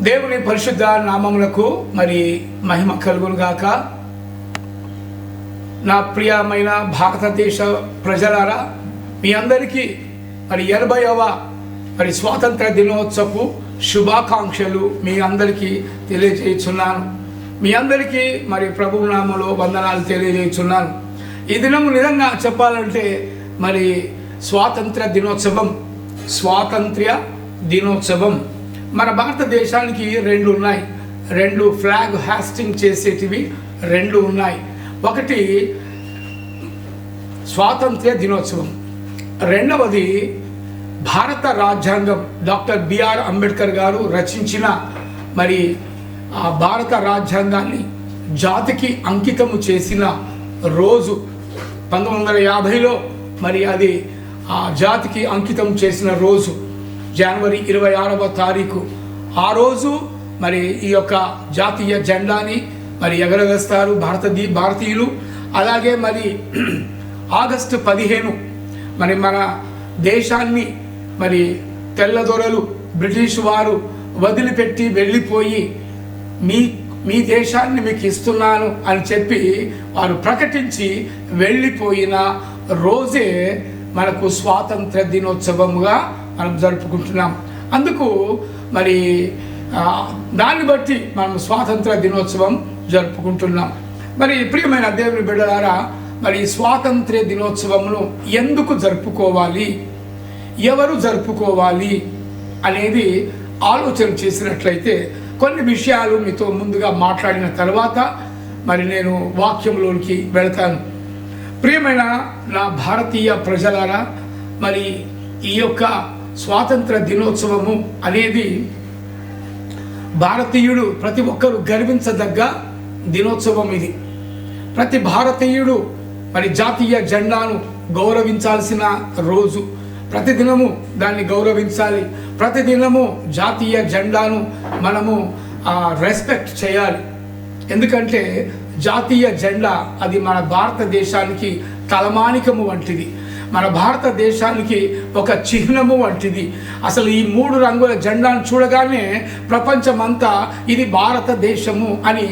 దేవుని పరిశుద్ధ నామములకు మరి మహిమ కలుగును గాక. నా ప్రియమైన భారతదేశ ప్రజలారా, మీ అందరికీ మరి 80వ మరి స్వాతంత్ర దినోత్సవపు శుభాకాంక్షలు మీ అందరికీ తెలియజేస్తున్నాను. మీ అందరికీ మరి ప్రభువు నామములో వందనాలు తెలియజేస్తున్నాను. ఈ దినము నిజంగా చెప్పాలంటే మరి స్వాతంత్ర దినోత్సవం మన భారతదేశానికి రెండు ఉన్నాయి. రెండు ఫ్లాగ్ హాస్టింగ్ చేసేటివి రెండు ఉన్నాయి. ఒకటి స్వాతంత్ర్య దినోత్సవం, రెండవది భారత రాజ్యాంగం డాక్టర్ బిఆర్ అంబేద్కర్ గారు రచించిన మరి ఆ భారత రాజ్యాంగాన్ని జాతికి అంకితము చేసిన రోజు 1950లో మరి అది ఆ జాతికి అంకితం చేసిన రోజు జనవరి 26వ తారీఖు. ఆ రోజు మరి ఈ యొక్క జాతీయ జెండాని మరి ఎగరవేస్తారు భారతీయులు. అలాగే మరి ఆగస్టు 15 మరి మన దేశాన్ని మరి తెల్లదొరలు బ్రిటిష్ వారు వదిలిపెట్టి వెళ్ళిపోయి మీ దేశాన్ని మీకు ఇస్తున్నాను అని చెప్పి వారు ప్రకటించి వెళ్ళిపోయిన రోజే మనకు స్వాతంత్ర దినోత్సవముగా మనం జరుపుకుంటున్నాం. అందుకు మరి దాన్ని బట్టి మనం స్వాతంత్ర దినోత్సవం జరుపుకుంటున్నాం. మరి ప్రియమైన దేవుని బిడ్డలారా, మరి స్వాతంత్ర దినోత్సవమును ఎందుకు జరుపుకోవాలి, ఎవరు జరుపుకోవాలి అనేది ఆలోచన చేసినట్లయితే కొన్ని విషయాలు మీతో ముందుగా మాట్లాడిన తర్వాత మరి నేను వాక్యంలోనికి వెళతాను. ప్రియమైన నా భారతీయ ప్రజలారా, మరి ఈ యొక్క స్వాతంత్ర దినోత్సవము అనేది భారతీయుడు ప్రతి ఒక్కరూ గర్వించదగ్గ దినోత్సవం. ఇది ప్రతి భారతీయుడు మరి జాతీయ జెండాను గౌరవించాల్సిన రోజు. ప్రతిదినము దాన్ని గౌరవించాలి. ప్రతిదినము జాతీయ జెండాను మనము రెస్పెక్ట్ చేయాలి. ఎందుకంటే జాతీయ జెండా అది మన భారతదేశానికి తలమానికము వంటిది, మన భారతదేశానికి ఒక చిహ్నము వంటిది. అసలు ఈ 3 రంగుల జెండాను చూడగానే ప్రపంచమంతా ఇది భారతదేశము అని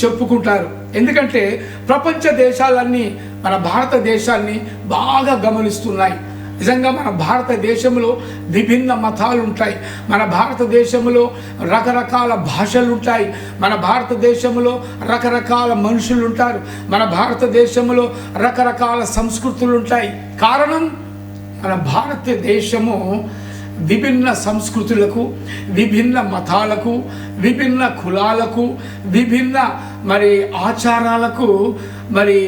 చెప్పుకుంటారు. ఎందుకంటే ప్రపంచ దేశాలన్నీ మన భారతదేశాన్ని బాగా గమనిస్తున్నాయి. నిజంగా మన భారతదేశంలో విభిన్న మతాలు ఉంటాయి, మన భారతదేశంలో రకరకాల భాషలు ఉంటాయి, మన భారతదేశంలో రకరకాల మనుషులు ఉంటారు, మన భారతదేశంలో రకరకాల సంస్కృతులు ఉంటాయి. కారణం మన భారతదేశము విభిన్న సంస్కృతులకు, విభిన్న మతాలకు, విభిన్న కులాలకు, విభిన్న మరి ఆచారాలకు మరి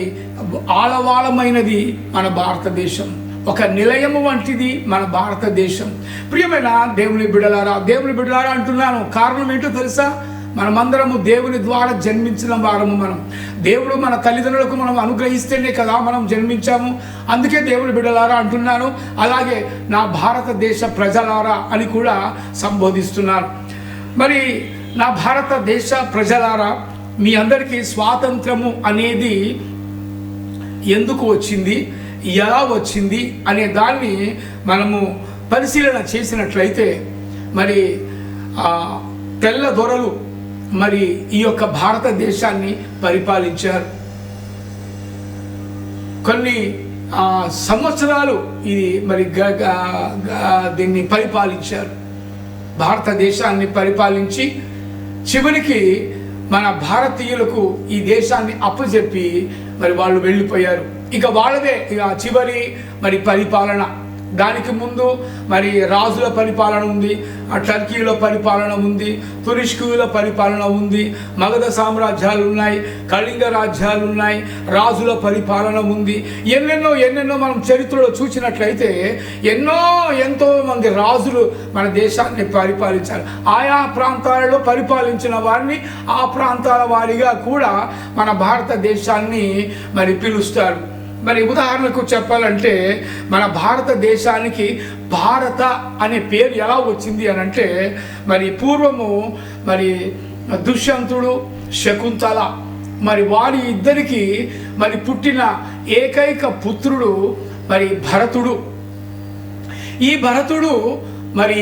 ఆలవాలమైనది మన భారతదేశం. ఒక నిలయము వంటిది మన భారతదేశం. ప్రియమైన దేవుని బిడ్డలారా అంటున్నాను. కారణం ఏంటో తెలుసా? మనమందరము దేవుని ద్వారా జన్మించిన వారము. దేవుడు మన తల్లిదండ్రులకు మనం అనుగ్రహిస్తేనే కదా మనం జన్మించాము. అందుకే దేవుని బిడ్డలారా అంటున్నాను. అలాగే నా భారతదేశ ప్రజలారా అని కూడా సంబోధిస్తున్నాను. మరి నా భారతదేశ ప్రజలారా, మీ అందరికీ స్వాతంత్రము అనేది ఎందుకు వచ్చింది, ఎలా వచ్చింది అనే దాన్ని మనము పరిశీలన చేసినట్లయితే మరి తెల్ల దొరలు మరి ఈ యొక్క భారతదేశాన్ని పరిపాలించారు. కొన్ని సంవత్సరాలు ఇది మరి దీన్ని పరిపాలించారు. భారతదేశాన్ని పరిపాలించి చివరికి మన భారతీయులకు ఈ దేశాన్ని అప్పచెప్పి మరి వాళ్ళు వెళ్ళిపోయారు. ఇక వాళ్ళదే ఇక చివరి మరి పరిపాలన. దానికి ముందు మరి రాజుల పరిపాలన ఉంది, టర్కీలో పరిపాలన ఉంది, తురుష్కుల పరిపాలన ఉంది, మగధ సామ్రాజ్యాలు ఉన్నాయి, కళింగ రాజ్యాలు ఉన్నాయి, రాజుల పరిపాలన ఉంది. ఎన్నెన్నో మనం చరిత్రలో చూసినట్లయితే ఎంతో మంది రాజులు మన దేశాన్ని పరిపాలించారు. ఆయా ప్రాంతాలలో పరిపాలించిన వారిని ఆ ప్రాంతాల వారిగా కూడా మన భారతదేశాన్ని మరి పిలుస్తారు. మరి ఉదాహరణకు చెప్పాలంటే మన భారతదేశానికి భారత అనే పేరు ఎలా వచ్చింది అని అంటే మరి పూర్వము మరి దుష్యంతుడు, శకుంతల మరి వారి ఇద్దరికి మరి పుట్టిన ఏకైక పుత్రుడు మరి భరతుడు. ఈ భరతుడు మరి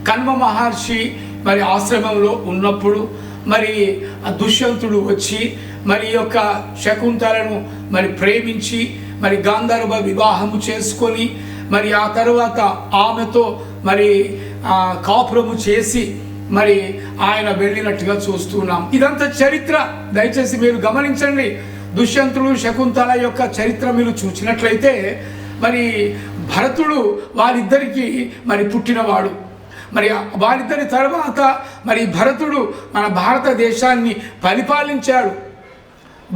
కన్వ మహర్షి మరి ఆశ్రమంలో ఉన్నప్పుడు మరి ఆ దుష్యంతుడు వచ్చి మరి ఈ యొక్క శకుంతలను మరి ప్రేమించి మరి గాంధర్వ వివాహము చేసుకొని మరి ఆ తర్వాత ఆమెతో మరి కాపురము చేసి మరి ఆయన వెళ్ళినట్టుగా చూస్తున్నాం. ఇదంతా చరిత్ర, దయచేసి మీరు గమనించండి. దుష్యంతుడు శకుంతల యొక్క చరిత్ర మీరు చూసినట్లయితే మరి భరతుడు వారిద్దరికి మరి పుట్టినవాడు. మరి వారిద్దరి తర్వాత మరి భరతుడు మన భారతదేశాన్ని పరిపాలించాడు.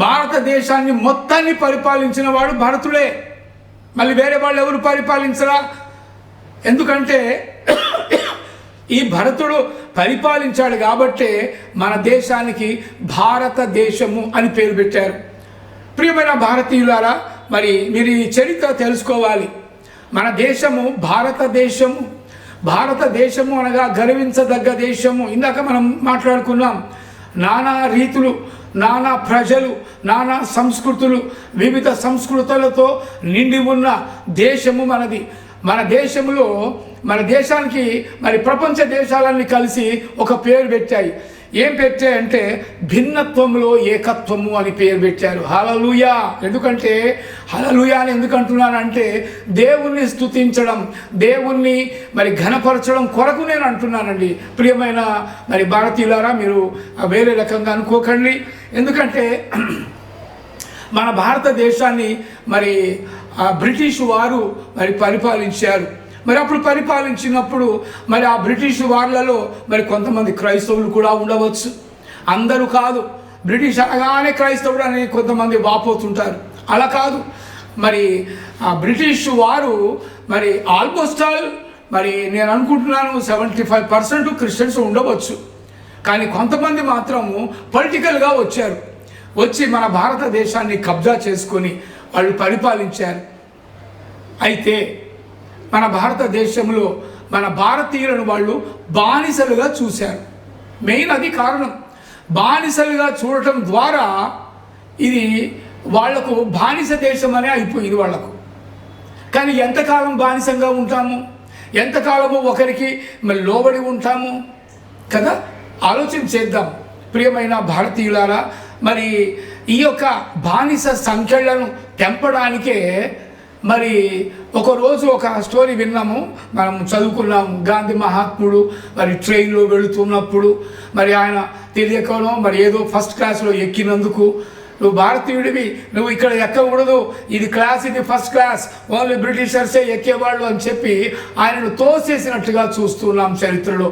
భారతదేశాన్ని మొత్తాన్ని పరిపాలించిన వాడు భరతుడే. మళ్ళీ వేరే వాళ్ళు ఎవరు పరిపాలించరా? ఎందుకంటే ఈ భరతుడు పరిపాలించాడు కాబట్టే మన దేశానికి భారతదేశము అని పేరు పెట్టారు. ప్రియమైన భారతీయులారా, మరి మీరు ఈ చరిత్ర తెలుసుకోవాలి. మన దేశము భారతదేశము. భారతదేశము అనగా గర్వించదగ్గ దేశము. ఇందాక మనం మాట్లాడుకున్నాం. నానా రీతులు, నానా ప్రజలు, నానా సంస్కృతులు, వివిధ సంస్కృతులతో నిండి ఉన్న దేశము మనది. మన దేశంలో మన దేశానికి మరి ప్రపంచ దేశాలన్నీ కలిసి ఒక పేరు పెట్టాయి. ఏం పెట్టాయంటే భిన్నత్వంలో ఏకత్వము అని పేరు పెట్టారు. హల్లెలూయా. ఎందుకంటే హల్లెలూయా అని ఎందుకు అంటున్నానంటే దేవుణ్ణి స్తుతించడం, దేవుణ్ణి మరి ఘనపరచడం కొరకు నేను అంటున్నానండి. ప్రియమైన మరి భారతీయులారా, మీరు వేరే రకంగా అనుకోకండి. ఎందుకంటే మన భారతదేశాన్ని మరి బ్రిటిష్ వారు మరి పరిపాలించారు. మరి అప్పుడు పరిపాలించినప్పుడు మరి ఆ బ్రిటిష్ వార్లలో మరి కొంతమంది క్రైస్తవులు కూడా ఉండవచ్చు, అందరూ కాదు. బ్రిటిష్ అనగానే క్రైస్తవుడు అని కొంతమంది వాపోతుంటారు. అలా కాదు. మరి ఆ బ్రిటిష్ వారు మరి ఆల్మోస్ట్ ఆల్ మరి నేను అనుకుంటున్నాను 75% క్రిస్టియన్స్ ఉండవచ్చు. కానీ కొంతమంది మాత్రము పొలిటికల్గా వచ్చారు. వచ్చి మన భారతదేశాన్ని కబ్జా చేసుకొని వాళ్ళు పరిపాలించారు. అయితే మన భారతదేశంలో మన భారతీయులను వాళ్ళు బానిసలుగా చూశారు. మెయిన్ అది కారణం. బానిసలుగా చూడటం ద్వారా ఇది వాళ్లకు బానిస దేశం అనే అయిపోయింది వాళ్లకు. కానీ ఎంతకాలం బానిసంగా ఉంటాము? ఎంతకాలము ఒకరికి మరి లోబడి ఉంటాము కదా? ఆలోచన చేద్దాం. ప్రియమైన భారతీయులారా, మరి ఈ యొక్క బానిస సంఖ్యలను తెంపడానికే మరి ఒకరోజు ఒక స్టోరీ విన్నాము, మనం చదువుకున్నాము. గాంధీ మహాత్ముడు మరి ట్రైన్లో వెళుతున్నప్పుడు మరి ఆయన తెలియకనో మరి ఏదో ఫస్ట్ క్లాస్లో ఎక్కినందుకు, నువ్వు భారతీయుడివి, నువ్వు ఇక్కడ ఎక్కకూడదు, ఇది క్లాస్, ఇది ఫస్ట్ క్లాస్, ఓన్లీ బ్రిటిషర్సే ఎక్కేవాళ్ళు అని చెప్పి ఆయనను తోసేసినట్టుగా చూస్తున్నాం చరిత్రలో.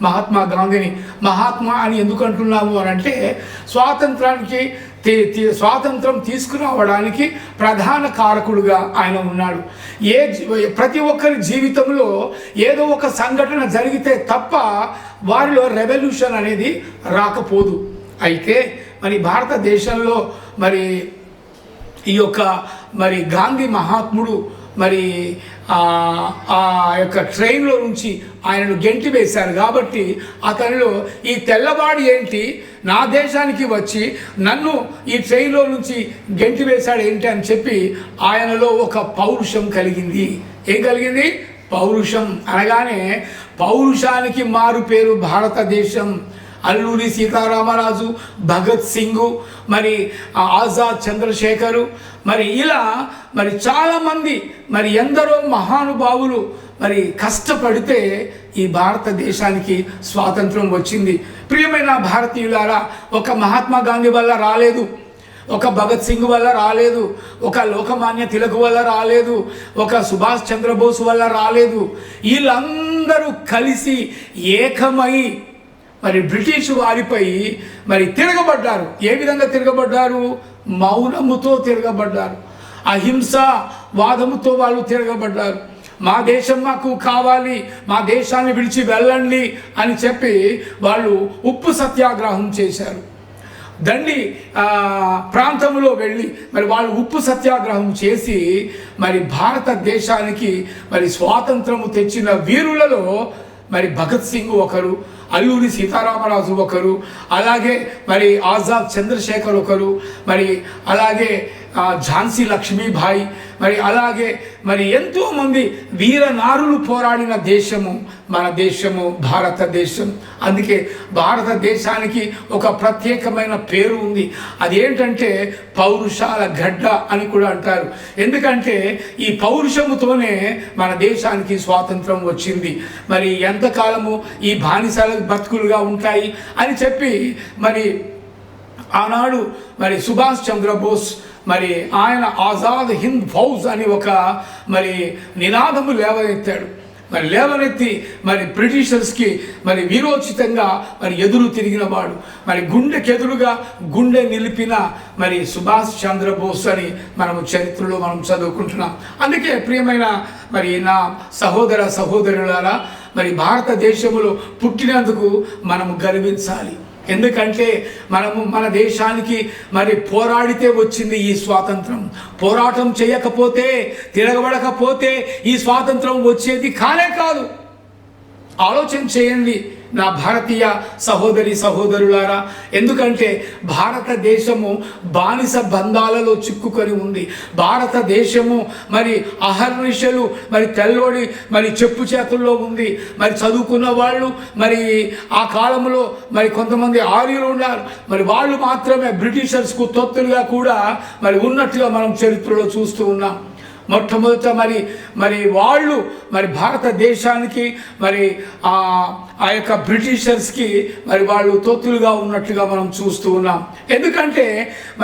మహాత్మా గాంధీని మహాత్మా అని ఎందుకు అంటున్నాము అని అంటే స్వాతంత్రం తీసుకురావడానికి ప్రధాన కారకుడుగా ఆయన ఉన్నాడు. ప్రతి ఒక్కరి జీవితంలో ఏదో ఒక సంఘటన జరిగితే తప్ప వారిలో రెవల్యూషన్ అనేది రాకపోదు. అయితే మరి భారతదేశంలో మరి ఈ యొక్క మరి గాంధీ మహాత్ముడు మరి ఆ యొక్క ట్రైన్లో నుంచి ఆయనను గెంటి వేశారు. కాబట్టి అతనిలో ఈ తెల్లవాడు ఏంటి, నా దేశానికి వచ్చి నన్ను ఈ ట్రైన్లో నుంచి గెంటి వేశాడు ఏంటి అని చెప్పి ఆయనలో ఒక పౌరుషం కలిగింది. ఏం కలిగింది? పౌరుషం. అనగానే పౌరుషానికి మారు పేరు భారతదేశం. అల్లూరి సీతారామరాజు, భగత్ సింగ్, మరి ఆజాద్ చంద్రశేఖరు, మరి ఇలా మరి చాలామంది మరి ఎందరో మహానుభావులు మరి కష్టపడితే ఈ భారతదేశానికి స్వాతంత్రం వచ్చింది. ప్రియమైన భారతీయులారా, ఒక మహాత్మా గాంధీ వల్ల రాలేదు, ఒక భగత్ సింగ్ వల్ల రాలేదు, ఒక లోకమాన్య తిలక్ వల్ల రాలేదు, ఒక సుభాష్ చంద్రబోస్ వల్ల రాలేదు. వీళ్ళందరూ కలిసి ఏకమై మరి బ్రిటిష్ వారిపై మరి తిరగబడ్డారు. ఏ విధంగా తిరగబడ్డారు? మౌనముతో తిరగబడ్డారు. అహింస వాదముతో వాళ్ళు తిరగబడ్డారు. మా దేశం మాకు కావాలి, మా దేశాన్ని విడిచి వెళ్ళండి అని చెప్పి వాళ్ళు ఉప్పు సత్యాగ్రహం చేశారు. దండి ప్రాంతంలో వెళ్ళి మరి వాళ్ళు ఉప్పు సత్యాగ్రహం చేసి మరి భారతదేశానికి మరి స్వాతంత్రము తెచ్చిన వీరులలో మరి భగత్ సింగ్ ఒకరు, అల్లూరి సీతారామరాజు ఒకరు, అలాగే మరి ఆజాద్ చంద్రశేఖర్ ఒకరు, మరి అలాగే ఝాన్సీ లక్ష్మీబాయి, మరి అలాగే మరి ఎంతోమంది వీరనారులు పోరాడిన దేశము మన దేశము భారతదేశం. అందుకే భారతదేశానికి ఒక ప్రత్యేకమైన పేరు ఉంది. అదేంటంటే పౌరుషాల గడ్డ అని కూడా అంటారు. ఎందుకంటే ఈ పౌరుషముతోనే మన దేశానికి స్వాతంత్రం వచ్చింది. మరి ఎంతకాలము ఈ బానిసల బతుకులుగా ఉంటాయి అని చెప్పి మరి ఆనాడు మరి సుభాష్ చంద్రబోస్ మరి ఆయన ఆజాద్ హింద్ ఫౌజ్ అని ఒక మరి నినాదము లేవనెత్తాడు. మరి లేవనెత్తి మరి బ్రిటిషర్స్కి మరి వీరోచితంగా మరి ఎదురు తిరిగిన వాడు, మరి గుండెకెదురుగా గుండె నిలిపిన మరి సుభాష్ చంద్రబోస్ అని మనము చరిత్రలో మనం చదువుకుంటున్నాం. అందుకే ప్రియమైన మరి నా సహోదర సహోదరులారా, మరి భారతదేశంలో పుట్టినందుకు మనము గర్వించాలి. ఎందుకంటే మనము మన దేశానికి మరి పోరాడితే వచ్చింది ఈ స్వాతంత్రం. పోరాటం చేయకపోతే, తిరగబడకపోతే ఈ స్వాతంత్రం వచ్చేది కానే కాదు. ఆలోచన చేయండి నా భారతీయ సహోదరి సహోదరులారా. ఎందుకంటే భారతదేశము బానిస బంధాలలో చిక్కుకొని ఉంది. భారతదేశము మరి అహర్నిశలు మరి తెల్లోడి మరి చెప్పు చేతుల్లో ఉంది. మరి చదువుకున్న వాళ్ళు మరి ఆ కాలంలో మరి కొంతమంది ఆర్యులు ఉన్నారు. మరి వాళ్ళు మాత్రమే బ్రిటిషర్స్కు తొత్తులుగా కూడా మరి ఉన్నట్టుగా మనం చరిత్రలో చూస్తూ ఉన్నాం. మొట్టమొదట మరి వాళ్ళు మరి భారతదేశానికి మరి ఆ యొక్క బ్రిటిషర్స్కి మరి వాళ్ళు తొత్తులుగా ఉన్నట్టుగా మనం చూస్తూ ఉన్నాం. ఎందుకంటే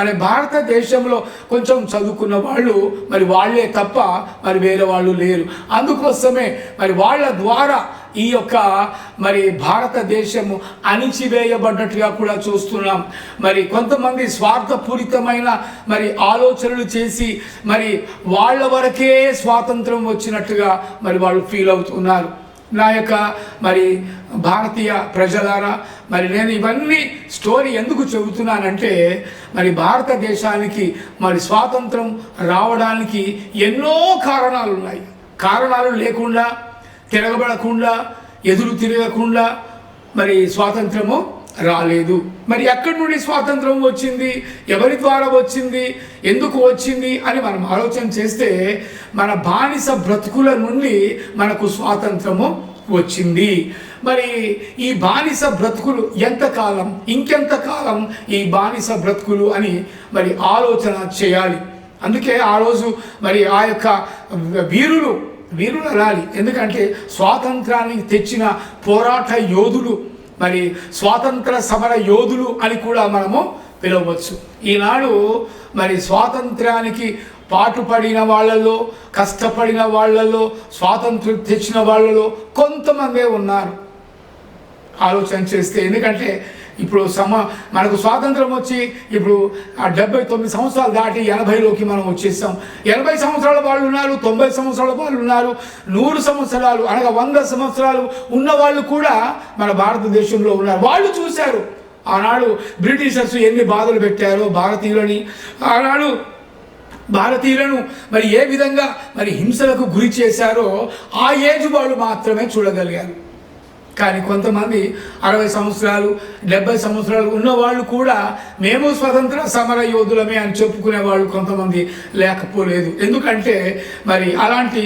మరి భారతదేశంలో కొంచెం చదువుకున్న వాళ్ళు మరి వాళ్ళే తప్ప మరి వేరే వాళ్ళు లేరు. అందుకోసమే మరి వాళ్ళ ద్వారా ఈ యొక్క మరి భారతదేశము అణిచివేయబడ్డట్టుగా కూడా చూస్తున్నాం. మరి కొంతమంది స్వార్థపూరితమైన మరి ఆలోచనలు చేసి మరి వాళ్ళ వరకే స్వాతంత్రం వచ్చినట్టుగా మరి వాళ్ళు ఫీల్ అవుతున్నారు. నా యొక్క మరి భారతీయ ప్రజలారా, మరి నేను ఇవన్నీ స్టోరీ ఎందుకు చెబుతున్నానంటే మరి భారతదేశానికి మరి స్వాతంత్రం రావడానికి ఎన్నో కారణాలు ఉన్నాయి. కారణాలు లేకుండా, తిరగబడకుండా, ఎదురు తిరగకుండా మరి స్వాతంత్రము రాలేదు. మరి ఎక్కడి నుండి స్వాతంత్రం వచ్చింది, ఎవరి ద్వారా వచ్చింది, ఎందుకు వచ్చింది అని మనం ఆలోచన చేస్తే మన బానిస బ్రతుకుల నుండి మనకు స్వాతంత్రము వచ్చింది. మరి ఈ బానిస బ్రతుకులు ఎంతకాలం, ఇంకెంతకాలం ఈ బానిస బ్రతుకులు అని మరి ఆలోచన చేయాలి. అందుకే ఆ రోజు మరి ఆ యొక్క వీరులు అనాలి. ఎందుకంటే స్వాతంత్రాన్ని తెచ్చిన పోరాట యోధులు, మరి స్వాతంత్ర సమర యోధులు అని కూడా మనము పిలవచ్చు. ఈనాడు మరి స్వాతంత్రానికి పాటుపడిన వాళ్ళలో, కష్టపడిన వాళ్ళలో, స్వాతంత్రం తెచ్చిన వాళ్ళలో కొంతమందే ఉన్నారు ఆలోచన చేస్తే. ఎందుకంటే ఇప్పుడు మనకు స్వాతంత్రం వచ్చి ఇప్పుడు 79 సంవత్సరాలు దాటి 80లోకి మనం వచ్చేసాం. 80 సంవత్సరాల వాళ్ళు ఉన్నారు, 90 సంవత్సరాల వాళ్ళు ఉన్నారు, 100 సంవత్సరాలు అనగా 100 సంవత్సరాలు ఉన్న వాళ్ళు కూడా మన భారతదేశంలో ఉన్నారు. వాళ్ళు చూశారు ఆనాడు బ్రిటిషర్స్ ఎన్ని బాధలు పెట్టారో భారతీయులని, ఆనాడు భారతీయులను మరి ఏ విధంగా మరి హింసలకు గురి చేశారో ఆ ఏజ్ వాళ్ళు మాత్రమే చూడగలిగారు. కానీ కొంతమంది 60 సంవత్సరాలు 70 సంవత్సరాలు ఉన్నవాళ్ళు కూడా మేము స్వతంత్ర సమర యోధులమే అని చెప్పుకునే వాళ్ళు కొంతమంది లేకపోలేదు. ఎందుకంటే మరి అలాంటి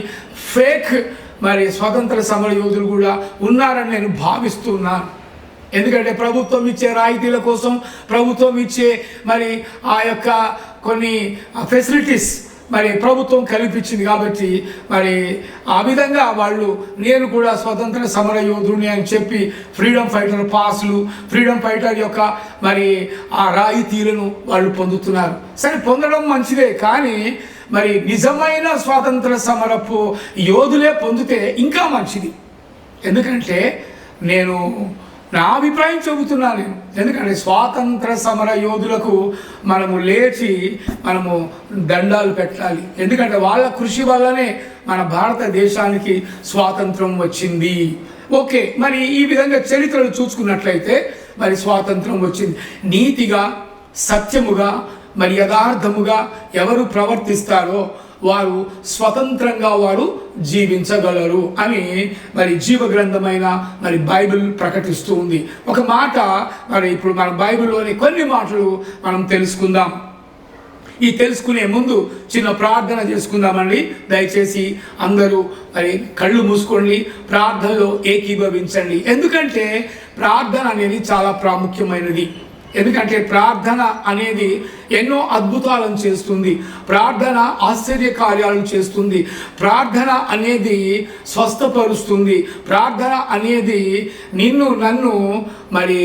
ఫేక్ మరి స్వతంత్ర సమర యోధులు కూడా ఉన్నారని నేను భావిస్తున్నాను. ఎందుకంటే ప్రభుత్వం ఇచ్చే రాయితీల కోసం, ప్రభుత్వం ఇచ్చే మరి ఆ యొక్క కొన్ని ఫెసిలిటీస్ మరి ప్రభుత్వం కల్పించింది కాబట్టి మరి ఆ విధంగా వాళ్ళు నేను కూడా స్వతంత్ర సమర యోధుడిని అని చెప్పి ఫ్రీడమ్ ఫైటర్ పాస్లు, ఫ్రీడమ్ ఫైటర్ యొక్క మరి ఆ రాయితీలను వాళ్ళు పొందుతున్నారు. సరే, పొందడం మంచిదే, కానీ మరి నిజమైన స్వాతంత్ర సమరపు యోధులే పొందితే ఇంకా మంచిది. ఎందుకంటే నేను నా అభిప్రాయం చెబుతున్నాను. ఎందుకంటే స్వాతంత్ర సమర యోధులకు మనము లేచి మనము దండాలు పెట్టాలి. ఎందుకంటే వాళ్ళ కృషి వల్లనే మన భారతదేశానికి స్వాతంత్రం వచ్చింది. ఓకే, మరి ఈ విధంగా చరిత్రలు చూసుకున్నట్లయితే మరి స్వాతంత్రం వచ్చింది. నీతిగా, సత్యముగా, మరి యథార్థముగా ఎవరు ప్రవర్తిస్తారో వారు స్వతంత్రంగా వారు జీవించగలరు అని మరి జీవ గ్రంథమైన మరి బైబిల్ ప్రకటిస్తూ ఉంది. ఒక మాట మరి ఇప్పుడు మన బైబిల్లోని కొన్ని మాటలు మనం తెలుసుకుందాం. ఈ తెలుసుకునే ముందు చిన్న ప్రార్థన చేసుకుందామండి. దయచేసి అందరూ మరి కళ్ళు మూసుకోండి, ప్రార్థనలో ఏకీభవించండి. ఎందుకంటే ప్రార్థన అనేది చాలా ప్రాముఖ్యమైనది. ఎందుకంటే ప్రార్థన అనేది ఎన్నో అద్భుతాలను చేస్తుంది. ప్రార్థన ఆశ్చర్య కార్యాలను చేస్తుంది. ప్రార్థన అనేది స్వస్థపరుస్తుంది. ప్రార్థన అనేది నిన్ను నన్ను మరి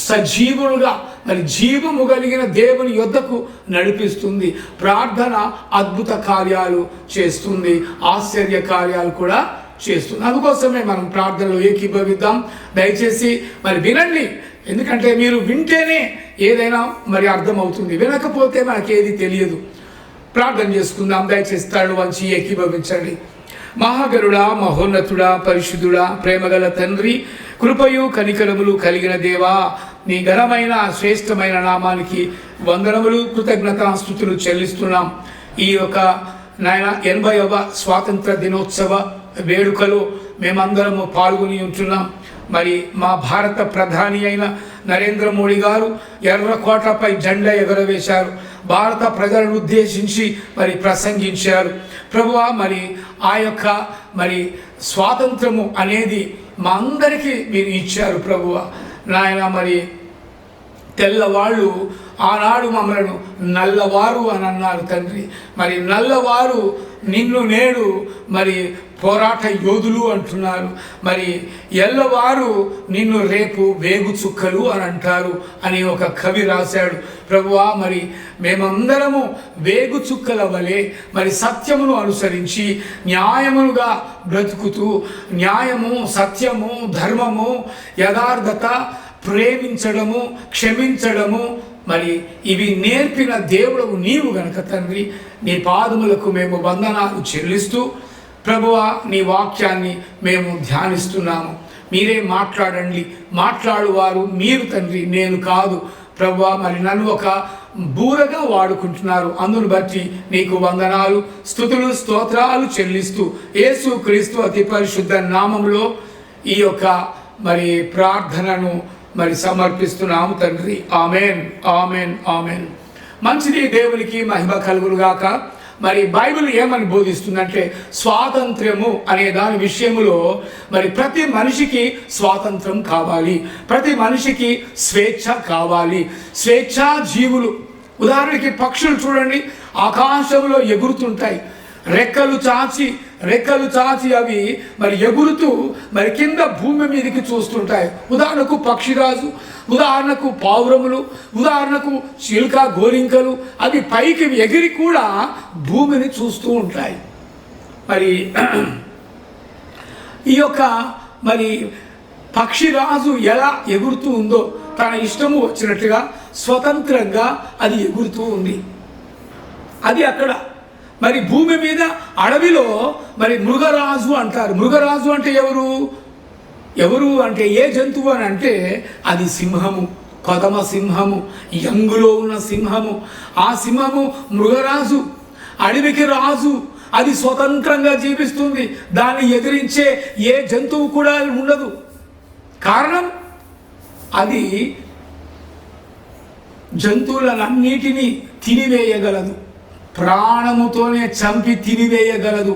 సజీవులుగా మరి జీవము కలిగిన దేవుని యొద్దకు నడిపిస్తుంది. ప్రార్థన అద్భుత కార్యాలు చేస్తుంది, ఆశ్చర్య కార్యాలు కూడా చేస్తుంది. అందుకోసమే మనం ప్రార్థనలో ఏకీభవిద్దాం. దయచేసి మరి వినండి, ఎందుకంటే మీరు వింటేనే ఏదైనా మరి అర్థమవుతుంది, వినకపోతే మనకేది తెలియదు. ప్రార్థన చేసుకుందాం. దయచేసి తరడు వంచి ఏకీభవించండి. మహాగరుడా, మహోన్నతుడా, పరిశుద్ధుడా, ప్రేమగల తండ్రి, కృపయు కనికరములు కలిగిన దేవా, నీ ఘనమైన శ్రేష్టమైన నామానికి వందనములు, కృతజ్ఞతాస్తుతులు చెల్లిస్తున్నాం. ఈ యొక్క నాయన 80వ స్వాతంత్ర దినోత్సవ వేడుకలో మేమందరము పాల్గొని ఉంటున్నాం. మరి మా భారత ప్రధాని అయిన నరేంద్ర మోడీ గారు ఎర్రకోటపై జెండా ఎగరవేశారు, భారత ప్రజలను ఉద్దేశించి మరి ప్రసంగించారు. ప్రభువా, మరి ఆ యొక్క మరి స్వాతంత్రము అనేది మా అందరికీ మీరు ఇచ్చారు ప్రభువా. నాయన మరి తెల్లవాళ్ళు ఆనాడు మమ్మలను నల్లవారు అని అన్నారు తండ్రి. మరి నల్లవారు నిన్ను నేడు మరి పోరాట యోధులు అంటున్నారు. మరి ఎల్లవారు నిన్ను రేపు వేగు చుక్కలు అని అంటారు అని ఒక కవి రాశాడు. ప్రభువా, మరి మేమందరము వేగు చుక్కల వలె మరి సత్యమును అనుసరించి న్యాయములుగా బ్రతుకుతూ, న్యాయము, సత్యము, ధర్మము, యథార్థత, ప్రేమించడము, క్షమించడము, మరి ఇవి నేర్పిన దేవుడవు నీవు గనక తండ్రి, నీ పాదములకు మేము వందనాలు చెల్లిస్తూ ప్రభువా, నీ వాక్యాన్ని మేము ధ్యానిస్తున్నాము. మీరే మాట్లాడండి, మాట్లాడువారు మీరు తండ్రి, నేను కాదు ప్రభువా. మరి నన్ను ఒక బూరగా వాడుకుంటున్నారు, అందును బట్టి నీకు వందనాలు, స్తుతులు, స్తోత్రాలు చెల్లిస్తూ యేసు క్రీస్తు అతి పరిశుద్ధ నామములో ఈ యొక్క మరి ప్రార్థనను మరి సమర్పిస్తున్నాము తండ్రి. Amen, amen, amen. మంచిది, దేవునికి మహిమ కలుగునుగాక. మరి బైబిల్ ఏమని బోధిస్తుందంటే స్వాతంత్ర్యము అనే దాని విషయంలో మరి ప్రతి మనిషికి స్వాతంత్రం కావాలి, ప్రతి మనిషికి స్వేచ్ఛ కావాలి. స్వేచ్ఛా జీవులు, ఉదాహరణకి పక్షులు చూడండి, ఆకాశంలో ఎగురుతుంటాయి, రెక్కలు చాచి అవి మరి ఎగురుతూ మరి కింద భూమి మీదకి చూస్తుంటాయి. ఉదాహరణకు పక్షిరాజు, ఉదాహరణకు పావురములు, ఉదాహరణకు చిలుక, గోరింకలు, అవి పైకి ఎగిరి కూడా భూమిని చూస్తూ ఉంటాయి. మరి ఈ యొక్క మరి పక్షిరాజు ఎలా ఎగురుతూ ఉందో తన ఇష్టము వచ్చినట్టుగా స్వతంత్రంగా అది ఎగురుతూ ఉంది. అది అక్కడ. మరి భూమి మీద అడవిలో మరి మృగరాజు అంటారు. మృగరాజు అంటే ఎవరు అంటే ఏ జంతువు అని అంటే అది సింహము, కొదమ సింహము, యంగులో ఉన్న సింహము. ఆ సింహము మృగరాజు, అడవికి రాజు. అది స్వతంత్రంగా జీవిస్తుంది, దాన్ని ఎదిరించే ఏ జంతువు కూడా ఉండదు. కారణం, అది జంతువులన్నిటినీ తినివేయగలదు, ప్రాణముతోనే చంపి తినివేయగలదు.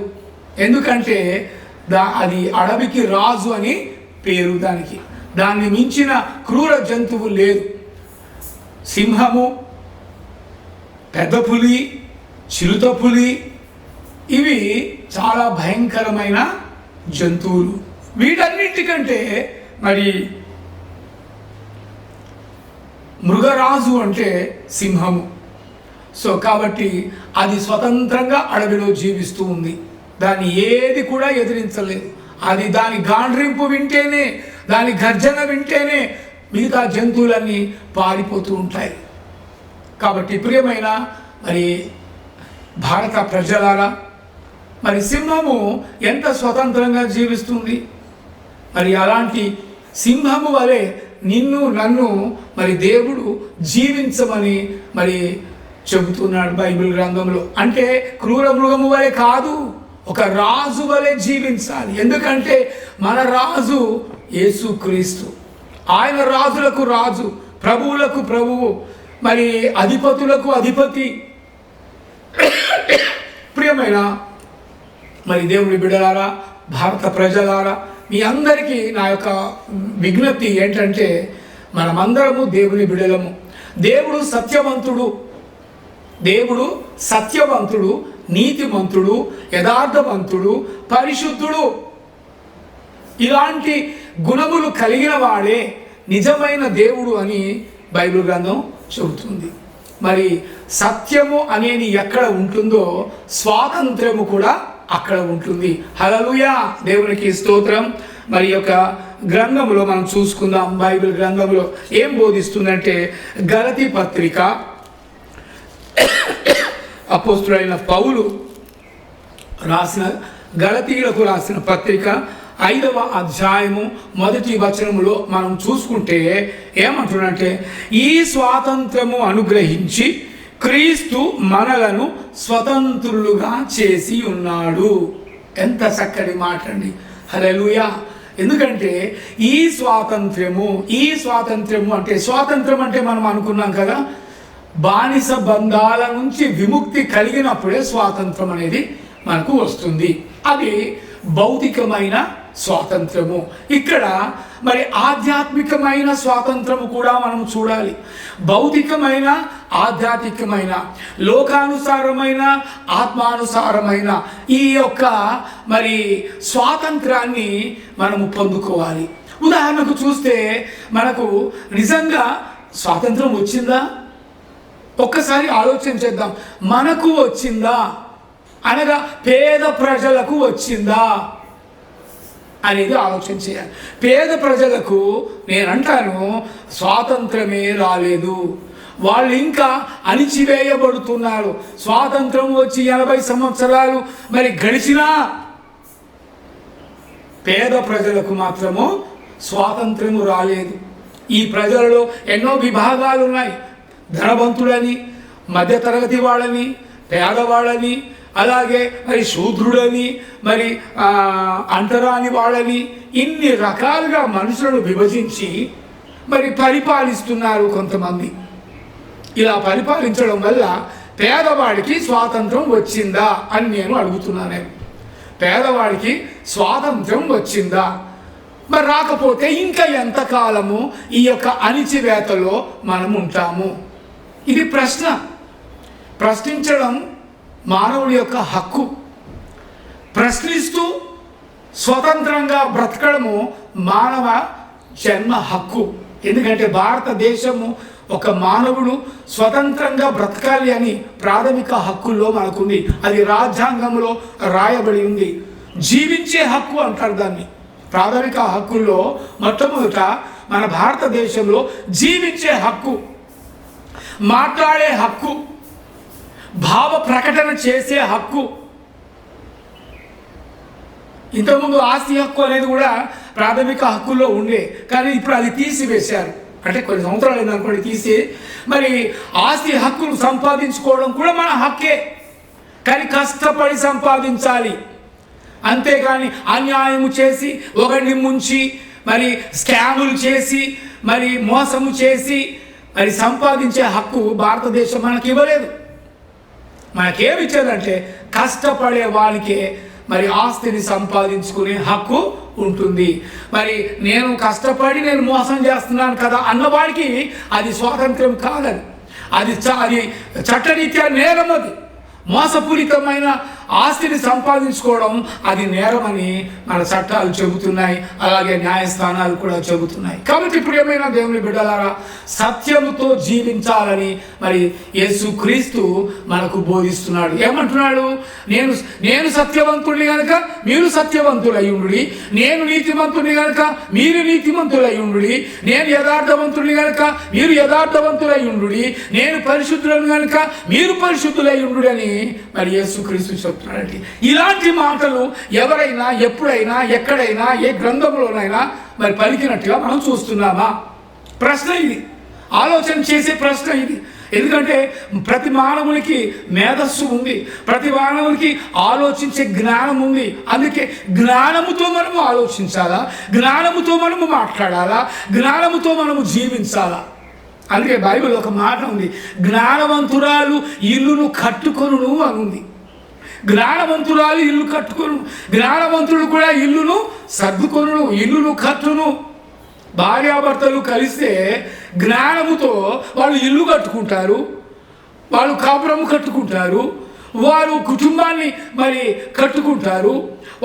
ఎందుకంటే అది అడవికి రాజు అని పేరు దానికి. దాన్ని మించిన క్రూర జంతువు లేదు. సింహము, పెద్ద పులి, చిరుత పులి, ఇవి చాలా భయంకరమైన జంతువులు. వీటన్నిటికంటే మరి మృగరాజు అంటే సింహము. సో కాబట్టి అది స్వతంత్రంగా అడవిలో జీవిస్తూ ఉంది, దాన్ని ఏది కూడా ఎదిరించలేదు. అది దాని గాండ్రింపు వింటేనే, దాని గర్జన వింటేనే మిగతా జంతువులన్నీ పారిపోతూ ఉంటాయి. కాబట్టి ప్రియమైన మరి భారత ప్రజలారా, మరి సింహము ఎంత స్వతంత్రంగా జీవిస్తుంది. మరి అలాంటి సింహము వలె నిన్ను నన్ను మరి దేవుడు జీవించమని మరి చెబుతున్నాడు బైబిల్ గ్రంథంలో. అంటే క్రూర మృగము వలె కాదు, ఒక రాజు వలె జీవించాలి. ఎందుకంటే మన రాజు యేసుక్రీస్తు. ఆయన రాజులకు రాజు, ప్రభువులకు ప్రభువు, మరి అధిపతులకు అధిపతి. ప్రియమైన మరి దేవుని బిడ్డలారా, భారత ప్రజలారా, మీ అందరికీ నా యొక్క విజ్ఞప్తి ఏంటంటే, మనమందరము దేవుని బిడ్డలము. దేవుడు సత్యవంతుడు, దేవుడు సత్యవంతుడు, నీతిమంతుడు, యథార్థవంతుడు, పరిశుద్ధుడు. ఇలాంటి గుణములు కలిగిన వాడే నిజమైన దేవుడు అని బైబిల్ గ్రంథం చెబుతుంది. మరి సత్యము అనేది ఎక్కడ ఉంటుందో స్వాతంత్ర్యము కూడా అక్కడ ఉంటుంది. హల్లెలూయా, దేవునికి స్తోత్రం. మరి యొక్క గ్రంథంలో మనం చూసుకుందాం. బైబిల్ గ్రంథంలో ఏం బోధిస్తుందంటే, గలతీ పత్రిక అపోస్తుడైన పౌలు రాసిన, గలతీయులకు రాసిన పత్రిక 5వ అధ్యాయము 1వ వచనములో మనం చూసుకుంటే ఏమంటున్నంటే, ఈ స్వాతంత్రము అనుగ్రహించి క్రీస్తు మనలను స్వతంత్రులుగా చేసి ఉన్నాడు. ఎంత చక్కటి మాట అండి. హల్లెలూయా. ఎందుకంటే ఈ స్వాతంత్ర్యము అంటే, స్వాతంత్రం అంటే మనం అనుకున్నాం కదా, బానిస బంధాల నుంచి విముక్తి కలిగినప్పుడే స్వాతంత్రం అనేది మనకు వస్తుంది. అది భౌతికమైన స్వాతంత్రము. ఇక్కడ మరి ఆధ్యాత్మికమైన స్వాతంత్రము కూడా మనం చూడాలి. భౌతికమైన, ఆధ్యాత్మికమైన, లోకానుసారమైన, ఆత్మానుసారమైన ఈ యొక్క మరి స్వాతంత్రాన్ని మనము పొందుకోవాలి. ఉదాహరణకు చూస్తే మనకు నిజంగా స్వాతంత్రం వచ్చిందా? ఒక్కసారి ఆలోచన చేద్దాం. మనకు వచ్చిందా అనగా పేద ప్రజలకు వచ్చిందా అనేది ఆలోచన చేయాలి. పేద ప్రజలకు నేను అంటాను స్వాతంత్రమే రాలేదు. వాళ్ళు ఇంకా అణిచివేయబడుతున్నారు. స్వాతంత్రం వచ్చి 80 సంవత్సరాలు మరి గడిచినా పేద ప్రజలకు మాత్రము స్వాతంత్రము రాలేదు. ఈ ప్రజలలో ఎన్నో విభాగాలు ఉన్నాయి. ధనవంతులని, మధ్యతరగతి వాళ్ళని, పేదవాళ్ళని, అలాగే మరి శూద్రుడని, మరి అంటరాని వాళ్ళని, ఇన్ని రకాలుగా మనుషులను విభజించి మరి పరిపాలిస్తున్నారు కొంతమంది. ఇలా పరిపాలించడం వల్ల పేదవాడికి స్వాతంత్రం వచ్చిందా అని నేను అడుగుతున్నాను. పేదవాడికి స్వాతంత్రం వచ్చిందా? మరి రాకపోతే ఇంకా ఎంతకాలము ఈ యొక్క అణిచివేతలో మనం ఉంటాము? ఇది ప్రశ్న. ప్రశ్నించడం మానవుడి యొక్క హక్కు. ప్రశ్నిస్తూ స్వతంత్రంగా బ్రతకడము మానవ జన్మ హక్కు. ఎందుకంటే భారతదేశము ఒక మానవుడు స్వతంత్రంగా బ్రతకాలి అని ప్రాథమిక హక్కుల్లో మనకుంది. అది రాజ్యాంగంలో రాయబడి ఉంది. జీవించే హక్కు అంటారు దాన్ని. ప్రాథమిక హక్కుల్లో మొట్టమొదట మన భారతదేశంలో జీవించే హక్కు, మాట్లాడే హక్కు, భావ ప్రకటన చేసే హక్కు. ఇంతకుముందు ఆస్తి హక్కు అనేది కూడా ప్రాథమిక హక్కుల్లో ఉండే, కానీ ఇప్పుడు అది తీసివేశారు. అంటే కొన్ని సంవత్సరాలు అయిందనుకోండి తీసి, మరి ఆస్తి హక్కును సంపాదించుకోవడం కూడా మన హక్కే, కానీ కష్టపడి సంపాదించాలి. అంతేకాని అన్యాయము చేసి, ఒకరిని ముంచి, మరి స్కాములు చేసి, మరి మోసము చేసి మరి సంపాదించే హక్కు భారతదేశం మనకి ఇవ్వలేదు. మనకేమి ఇచ్చేదంటే కష్టపడే వాళ్ళకే మరి ఆస్తిని సంపాదించుకునే హక్కు ఉంటుంది. మరి నేను కష్టపడి నేను మోసం చేస్తున్నాను కదా అన్నవాడికి అది స్వాతంత్రం కాదని, అది చట్టరీత్యా నేరం. అది మోసపూరితమైన ఆస్తిని సంపాదించుకోవడం అది నేరమని మన చట్టాలు చెబుతున్నాయి, అలాగే న్యాయస్థానాలు కూడా చెబుతున్నాయి. కాబట్టి ప్రియమైన దేవుని బిడ్డలారా, సత్యముతో జీవించాలని మరి యేసుక్రీస్తు మనకు బోధిస్తున్నాడు. ఏమంటున్నాడు? నేను సత్యవంతుడిని కనుక మీరు సత్యవంతులయ్యుండుడి, నేను నీతిమంతుడిని కనుక మీరు నీతిమంతులయ్యుండుడి, నేను యథార్థవంతుడిని కనుక మీరు యథార్థవంతులయ్యుండుడి, నేను పరిశుద్ధులను కనుక మీరు పరిశుద్ధులయ్యుండుడి అని మరి యేసుక్రీస్తు చెప్తున్నాడండి. ఇలాంటి మాటలు ఎవరైనా ఎప్పుడైనా ఎక్కడైనా ఏ గ్రంథంలోనైనా మరి పలికినట్టుగా మనం చూస్తున్నామా? ప్రశ్న ఇది. ఆలోచన చేసే ప్రశ్న ఇది. ఎందుకంటే ప్రతి మానవునికి మేధస్సు ఉంది, ప్రతి మానవునికి ఆలోచించే జ్ఞానం ఉంది. అందుకే జ్ఞానముతో మనము ఆలోచించాలా, జ్ఞానముతో మనము మాట్లాడాలా, జ్ఞానముతో మనము జీవించాలా. అందుకే బైబిల్ ఒక మాట ఉంది, జ్ఞానవంతురాలు ఇల్లును కట్టుకొనును అని ఉంది. జ్ఞానవంతురాలు ఇల్లు కట్టుకొను, జ్ఞానవంతుడు కూడా ఇల్లును సర్దుకొను, ఇల్లును కట్టును. భార్యాభర్తలు కలిస్తే జ్ఞానముతో వాళ్ళు ఇల్లు కట్టుకుంటారు, వాళ్ళు కాపురము కట్టుకుంటారు, వారు కుటుంబాన్ని మరి కట్టుకుంటారు,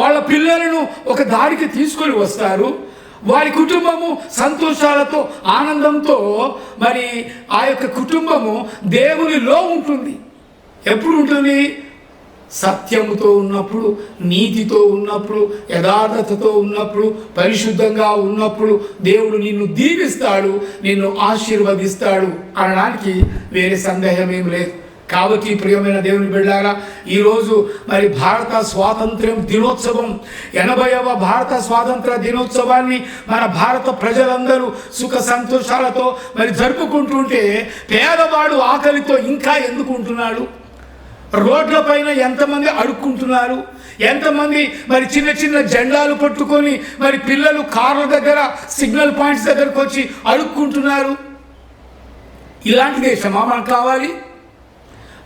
వాళ్ళ పిల్లలను ఒక దారికి తీసుకొని వస్తారు, వారి కుటుంబము సంతోషాలతో ఆనందంతో మరి ఆ యొక్క కుటుంబము దేవునిలో ఉంటుంది. ఎప్పుడు ఉంటుంది? సత్యముతో ఉన్నప్పుడు, నీతితో ఉన్నప్పుడు, యథార్థతతో ఉన్నప్పుడు, పరిశుద్ధంగా ఉన్నప్పుడు దేవుడు నిన్ను దీవిస్తాడు, నిన్ను ఆశీర్వదిస్తాడు అనడానికి వేరే సందేహం ఏం లేదు. కాబట్టి ప్రియమైన దేవుని బిడ్డలారా, ఈరోజు మరి భారత స్వాతంత్ర్యం దినోత్సవం, 80వ భారత స్వాతంత్ర దినోత్సవాన్ని మన భారత ప్రజలందరూ సుఖ సంతోషాలతో మరి జరుపుకుంటుంటే పేదవాడు ఆకలితో ఇంకా ఎందుకు ఉంటున్నాడు? రోడ్ల పైన ఎంతమంది అడుక్కుంటున్నారు, ఎంతమంది మరి చిన్న చిన్న జెండాలు పట్టుకొని మరి పిల్లలు కార్ల దగ్గర సిగ్నల్ పాయింట్స్ దగ్గరకు వచ్చి అడుక్కుంటున్నారు. ఇలాంటి దేశమా మనకు కావాలి?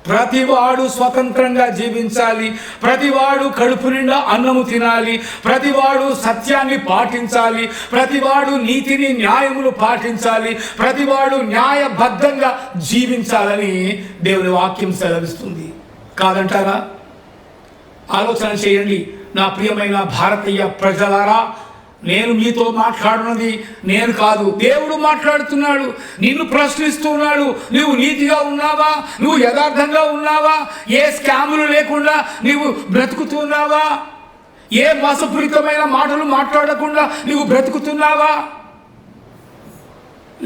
ప్రతివాడు స్వతంత్రంగా జీవించాలి, ప్రతివాడు కడుపు నిండా అన్నము తినాలి, ప్రతివాడు సత్యాన్ని పాటించాలి, ప్రతివాడు నీతిని న్యాయములు పాటించాలి, ప్రతివాడు న్యాయబద్ధంగా జీవించాలని దేవుని వాక్యం సెలవిస్తుంది. కాదంటారా? ఆలోచన చేయండి. నా ప్రియమైన భారతీయ ప్రజలారా, నేను మీతో మాట్లాడున్నది నేను కాదు, దేవుడు మాట్లాడుతున్నాడు, నిన్ను ప్రశ్నిస్తున్నాడు. నువ్వు నీతిగా ఉన్నావా? నువ్వు యథార్థంగా ఉన్నావా? ఏ స్కాములు లేకుండా నువ్వు బ్రతుకుతున్నావా? ఏ మోసపూరితమైన మాటలు మాట్లాడకుండా నువ్వు బ్రతుకుతున్నావా?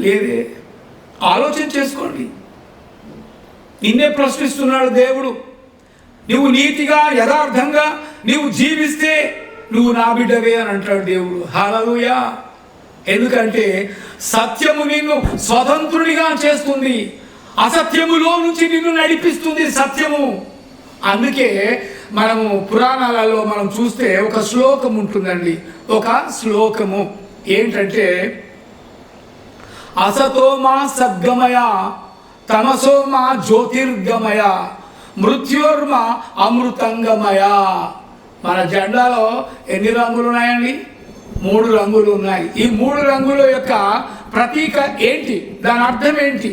లేదే. ఆలోచన చేసుకోండి. నిన్నే ప్రశ్నిస్తున్నాడు దేవుడు. నువ్వు నీతిగా యథార్థంగా నువ్వు జీవిస్తే నువ్వు నా బిడ్డవే అని అంటాడు దేవుడు. హల్లెలూయా. ఎందుకంటే సత్యము నిన్ను స్వతంత్రునిగా చేస్తుంది, అసత్యములో నుంచి నిన్ను నడిపిస్తుంది సత్యము. అందుకే మనము పురాణాలలో మనం చూస్తే ఒక శ్లోకం ఉంటుందండి. ఒక శ్లోకము ఏంటంటే, అసతోమా సద్గమయ తమసోమా జ్యోతిర్గమయ మృత్యోర్మ అమృతంగమయ. మన జెండాలో ఎన్ని రంగులు ఉన్నాయండి? 3 రంగులు ఉన్నాయి. ఈ 3 రంగుల యొక్క ప్రతీక ఏంటి? దాని అర్థం ఏంటి?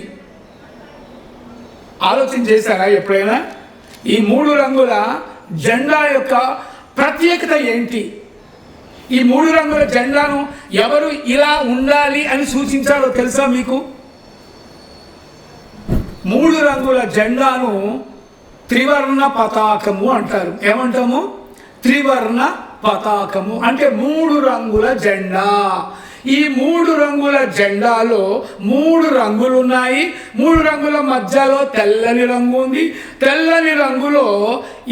ఆలోచన చేశారా ఎప్పుడైనా? ఈ 3 రంగుల జెండా యొక్క ప్రత్యేకత ఏంటి? ఈ 3 రంగుల జెండాను ఎవరు ఇలా ఉండాలి అని సూచించారో తెలుసా మీకు? 3 రంగుల జెండాను త్రివర్ణ పతాకము అంటారు. ఏమంటాము? త్రివర్ణ పతాకము అంటే 3 రంగుల జెండా. ఈ 3 రంగుల జెండాలో 3 రంగులు ఉన్నాయి. 3 రంగుల మధ్యలో తెల్లని రంగు ఉంది. తెల్లని రంగులో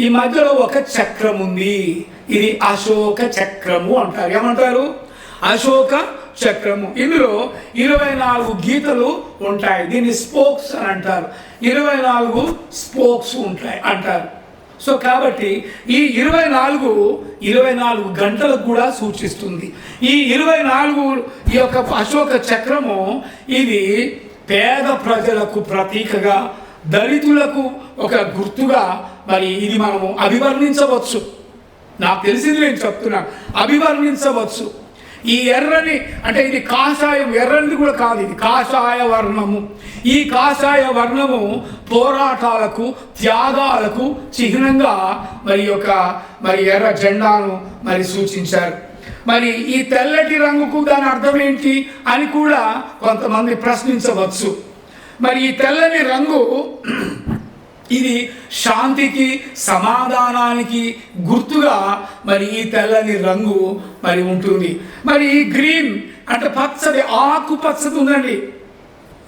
ఈ మధ్యలో ఒక చక్రం ఉంది. ఇది అశోక చక్రము అంటారు. ఏమంటారు? అశోక చక్రము. ఇందులో 24 గీతలు ఉంటాయి. దీన్ని స్పోక్స్ అని అంటారు. 24 స్పోక్స్ ఉంటాయి అంటారు. సో కాబట్టి ఈ 24 గంటలకు కూడా సూచిస్తుంది. ఈ 24 ఈ యొక్క అశోక చక్రము ఇది పేద ప్రజలకు ప్రతీకగా, దళితులకు ఒక గుర్తుగా మరి ఇది మనము అభివర్ణించవచ్చు. నాకు తెలిసింది నేను చెప్తున్నా, అభివర్ణించవచ్చు. ఈ ఎర్రని అంటే ఇది కాషాయం, ఎర్రనిది కూడా కాదు, ఇది కాషాయ వర్ణము. ఈ కాషాయ వర్ణము పోరాటాలకు, త్యాగాలకు చిహ్నంగా మరి ఎర్ర జెండాను మరి సూచించారు. మరి ఈ తెల్లటి రంగుకు దాని అర్థం ఏంటి అని కూడా కొంతమంది ప్రశ్నించవచ్చు. మరి ఈ తెల్లని రంగు ఇది శాంతికి, సమాధానానికి గుర్తుగా మరి ఈ తెల్లని రంగు మరి ఉంటుంది. మరి ఈ గ్రీన్ అంటే పచ్చది, ఆకు పచ్చది ఉందండి,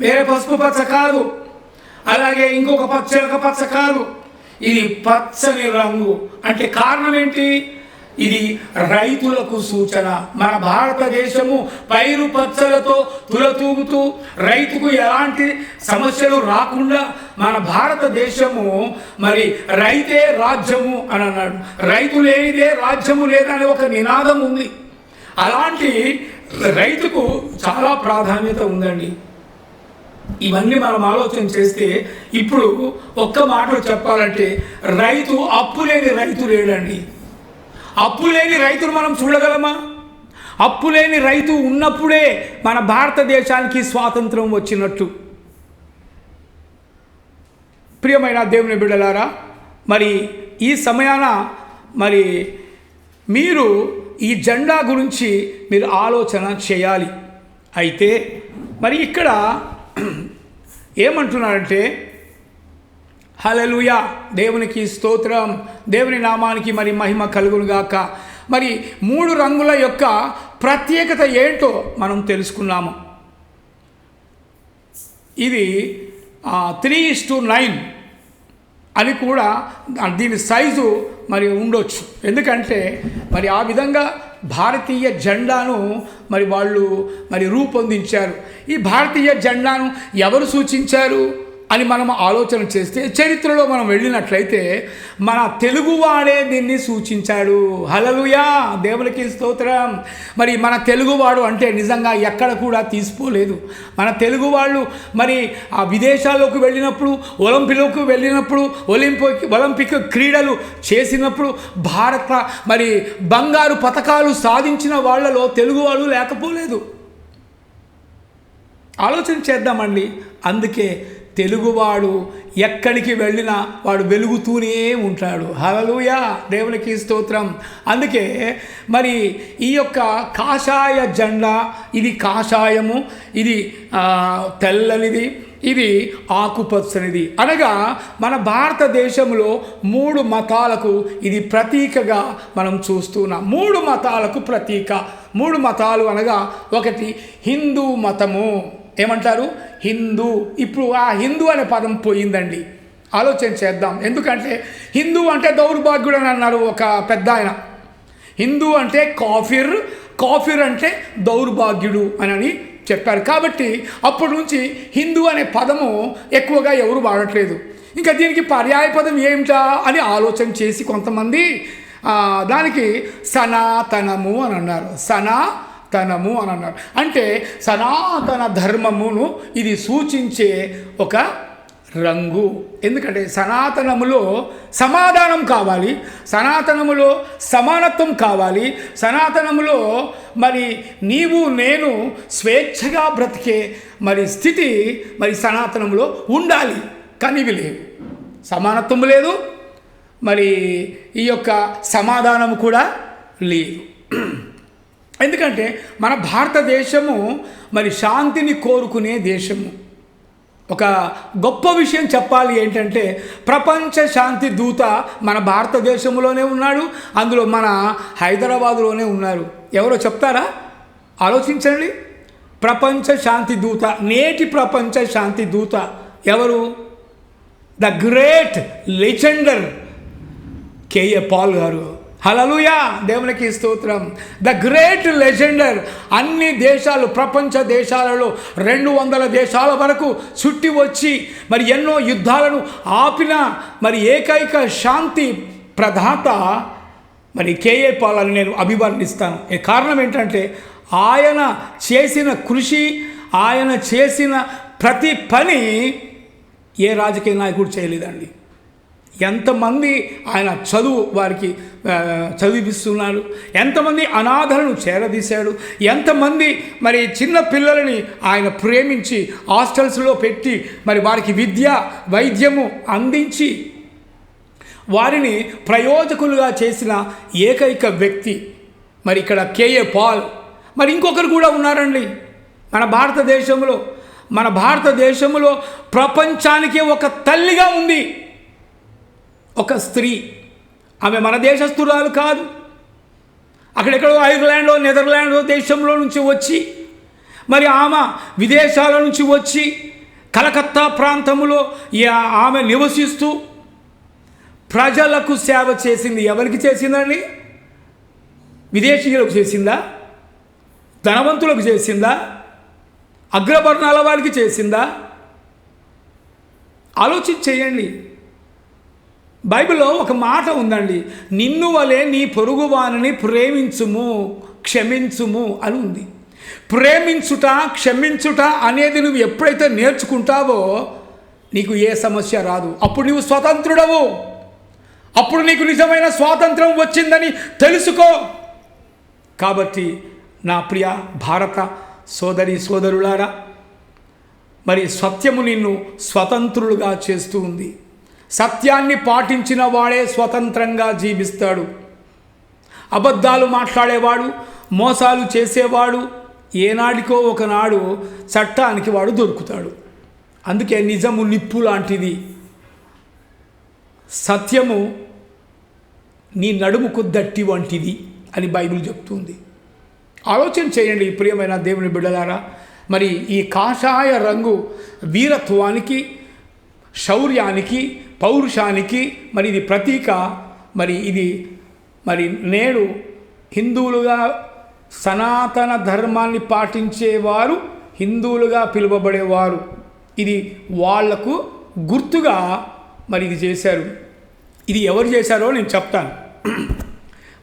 వేరే పసుపు పచ్చ కాదు, అలాగే ఇంకొక చెరక పచ్చ కాదు, ఇది పచ్చని రంగు. అంటే కారణం ఏంటి? ఇది రైతులకు సూచన. మన భారతదేశము పైరు పచ్చలతో తులతూగుతూ రైతుకు ఎలాంటి సమస్యలు రాకుండా మన భారతదేశము మరి రైతే రాజ్యము అని అన్నాడు. రైతు లేనిదే రాజ్యము లేదనే ఒక నినాదం ఉంది. అలాంటి రైతుకు చాలా ప్రాధాన్యత ఉందండి. ఇవన్నీ మనం ఆలోచన చేస్తే ఇప్పుడు ఒక్క మాటలో చెప్పాలంటే రైతు, అప్పు లేని రైతు లేడండి. అప్పు లేని రైతును మనం చూడగలమా? అప్పు లేని రైతు ఉన్నప్పుడే మన భారతదేశానికి స్వాతంత్రం వచ్చినట్టు. ప్రియమైన దేవుని బిడ్డలారా, మరి ఈ సమయాన మరి మీరు ఈ జెండా గురించి మీరు ఆలోచన చేయాలి. అయితే మరి ఇక్కడ ఏమంటున్నారంటే, హల్లెలూయా, దేవునికి స్తోత్రం, దేవుని నామానికి మరి మహిమ కలుగునుగాక. మరి 3 రంగుల యొక్క ప్రత్యేకత ఏంటో మనం తెలుసుకున్నాము. ఇది 3:9 అని కూడా దీని సైజు మరి ఉండొచ్చు. ఎందుకంటే మరి ఆ విధంగా భారతీయ జెండాను మరి వాళ్ళు మరి రూపొందించారు. ఈ భారతీయ జెండాను ఎవరు సూచించారు అని మనం ఆలోచన చేస్తే, చరిత్రలో మనం వెళ్ళినట్లయితే మన తెలుగువాడే దీన్ని సూచించాడు. హల్లెలూయా, దేవునికి స్తోత్రం. మరి మన తెలుగువాడు అంటే నిజంగా ఎక్కడ కూడా తీసిపోలేదు. మన తెలుగు వాళ్ళు మరి ఆ విదేశాల్లోకి వెళ్ళినప్పుడు, ఒలింపిక్లోకి వెళ్ళినప్పుడు, ఒలింపిక్ క్రీడలు చేసినప్పుడు భారత మరి బంగారు పతకాలు సాధించిన వాళ్ళలో తెలుగు వాళ్ళు లేకపోలేదు. ఆలోచన చేద్దామండి. అందుకే తెలుగువాడు ఎక్కడికి వెళ్ళినా వాడు వెలుగుతూనే ఉంటాడు. హల్లెలూయా, దేవునికి స్తోత్రం. అందుకే మరి ఈ యొక్క కాషాయ జెండా, ఇది కాషాయము, ఇది తెల్లనిది, ఇది ఆకుపచ్చనిది. అనగా మన భారతదేశంలో 3 మతాలకు ఇది ప్రతీకగా మనం చూస్తున్నాం. 3 మతాలకు ప్రతీక. 3 మతాలు అనగా, ఒకటి హిందూ మతము. ఏమంటారు? హిందూ. ఇప్పుడు ఆ హిందూ అనే పదం పోయిందండి. ఆలోచన చేద్దాం. ఎందుకంటే హిందూ అంటే దౌర్భాగ్యుడు అని అన్నారు ఒక పెద్ద ఆయన. హిందూ అంటే కాఫిర్, కాఫిర్ అంటే దౌర్భాగ్యుడు అని చెప్పారు. కాబట్టి అప్పటి నుంచి హిందూ అనే పదము ఎక్కువగా ఎవరు వాడట్లేదు. ఇంకా దీనికి పర్యాయ పదం ఏమిటా అని ఆలోచన చేసి కొంతమంది దానికి సనాతనము అని అన్నారు. సనాతనము అని అన్నారు. అంటే సనాతన ధర్మమును ఇది సూచించే ఒక రంగు. ఎందుకంటే సనాతనములో సమాధానం కావాలి, సనాతనములో సమానత్వం కావాలి, సనాతనములో మరి నీవు నేను స్వేచ్ఛగా బ్రతికే మరి స్థితి మరి సనాతనంలో ఉండాలి. కానీ ఇవి లేవు. సమానత్వం లేదు, మరి ఈ యొక్క సమాధానం కూడా లేదు. ఎందుకంటే మన భారతదేశము మరి శాంతిని కోరుకునే దేశము. ఒక గొప్ప విషయం చెప్పాలి ఏంటంటే, ప్రపంచ శాంతి దూత మన భారతదేశంలోనే ఉన్నాడు. అందులో మన హైదరాబాదులోనే ఉన్నారు. ఎవరో చెప్తారా? ఆలోచించండి. ప్రపంచ శాంతి దూత, నేటి ప్రపంచ శాంతి దూత ఎవరు? The great legend KA Paul గారు. హల్లెలూయా, దేవునికి స్తోత్రం. The great legend. అన్ని దేశాలు, ప్రపంచ దేశాలలో 200 దేశాల వరకు చుట్టి వచ్చి మరి ఎన్నో యుద్ధాలను ఆపిన మరి ఏకైక శాంతి ప్రదాత మరి కేఏ పాల్ అని నేను అభివర్ణిస్తాను. కారణం ఏంటంటే ఆయన చేసిన కృషి, ఆయన చేసిన ప్రతి పని ఏ రాజకీయ నాయకుడు చేయలేదండి. ఎంతమంది ఆయన వారికి చదివిస్తున్నారు, ఎంతమంది అనాథలను చేరదీశాడు, ఎంతమంది మరి చిన్న పిల్లలని ఆయన ప్రేమించి హాస్టల్స్లో పెట్టి మరి వారికి విద్య వైద్యము అందించి వారిని ప్రయోజకులుగా చేసిన ఏకైక వ్యక్తి మరి ఇక్కడ కేఏ పాల్. మరి ఇంకొకరు కూడా ఉన్నారండి మన భారతదేశంలో ప్రపంచానికే ఒక తల్లిగా ఉంది ఒక స్త్రీ. ఆమె మన దేశస్తురాలు కాదు. అక్కడెక్కడో ఐర్లాండ్లో, నెదర్లాండ్లో దేశంలో నుంచి వచ్చి మరి ఆమె విదేశాల నుంచి వచ్చి కలకత్తా ప్రాంతంలో ఆమె నివసిస్తూ ప్రజలకు సేవ చేసింది. ఎవరికి చేసిందండి? విదేశీయులకు చేసిందా? ధనవంతులకు చేసిందా? అగ్రవర్ణాల వారికి చేసిందా? ఆలోచించి చేయండి. బైబిల్లో ఒక మాట ఉందండి, నిన్ను వలె నీ పొరుగువానిని ప్రేమించుము, క్షమించుము అని ఉంది. ప్రేమించుట, క్షమించుట అనేది నువ్వు ఎప్పుడైతే నేర్చుకుంటావో నీకు ఏ సమస్య రాదు. అప్పుడు నువ్వు స్వతంత్రుడవు. అప్పుడు నీకు నిజమైన స్వాతంత్రం వచ్చిందని తెలుసుకో. కాబట్టి నా ప్రియ భారత సోదరి సోదరులారా, మరి సత్యము నిన్ను స్వతంత్రులుగా చేస్తూ ఉంది. సత్యాన్ని పాటించిన వాడే స్వతంత్రంగా జీవిస్తాడు. అబద్ధాలు మాట్లాడేవాడు, మోసాలు చేసేవాడు ఏనాడికో ఒకనాడు చట్టానికి వాడు దొరుకుతాడు. అందుకే నిజము నిప్పు లాంటిది. సత్యము నీ నడుముకు దట్టి వంటిది అని బైబిల్ చెప్తుంది. ఆలోచన చేయండి ప్రియమైన దేవుని బిడ్డలారా. మరి ఈ కాషాయ రంగు వీరత్వానికి, శౌర్యానికి, పౌరుషానికి మరి ఇది ప్రతీక. మరి నేడు హిందువులుగా సనాతన ధర్మాన్ని పాటించేవారు హిందువులుగా పిలువబడేవారు ఇది వాళ్లకు గుర్తుగా మరి ఇది చేశారు. ఇది ఎవరు చేశారో నేను చెప్తాను.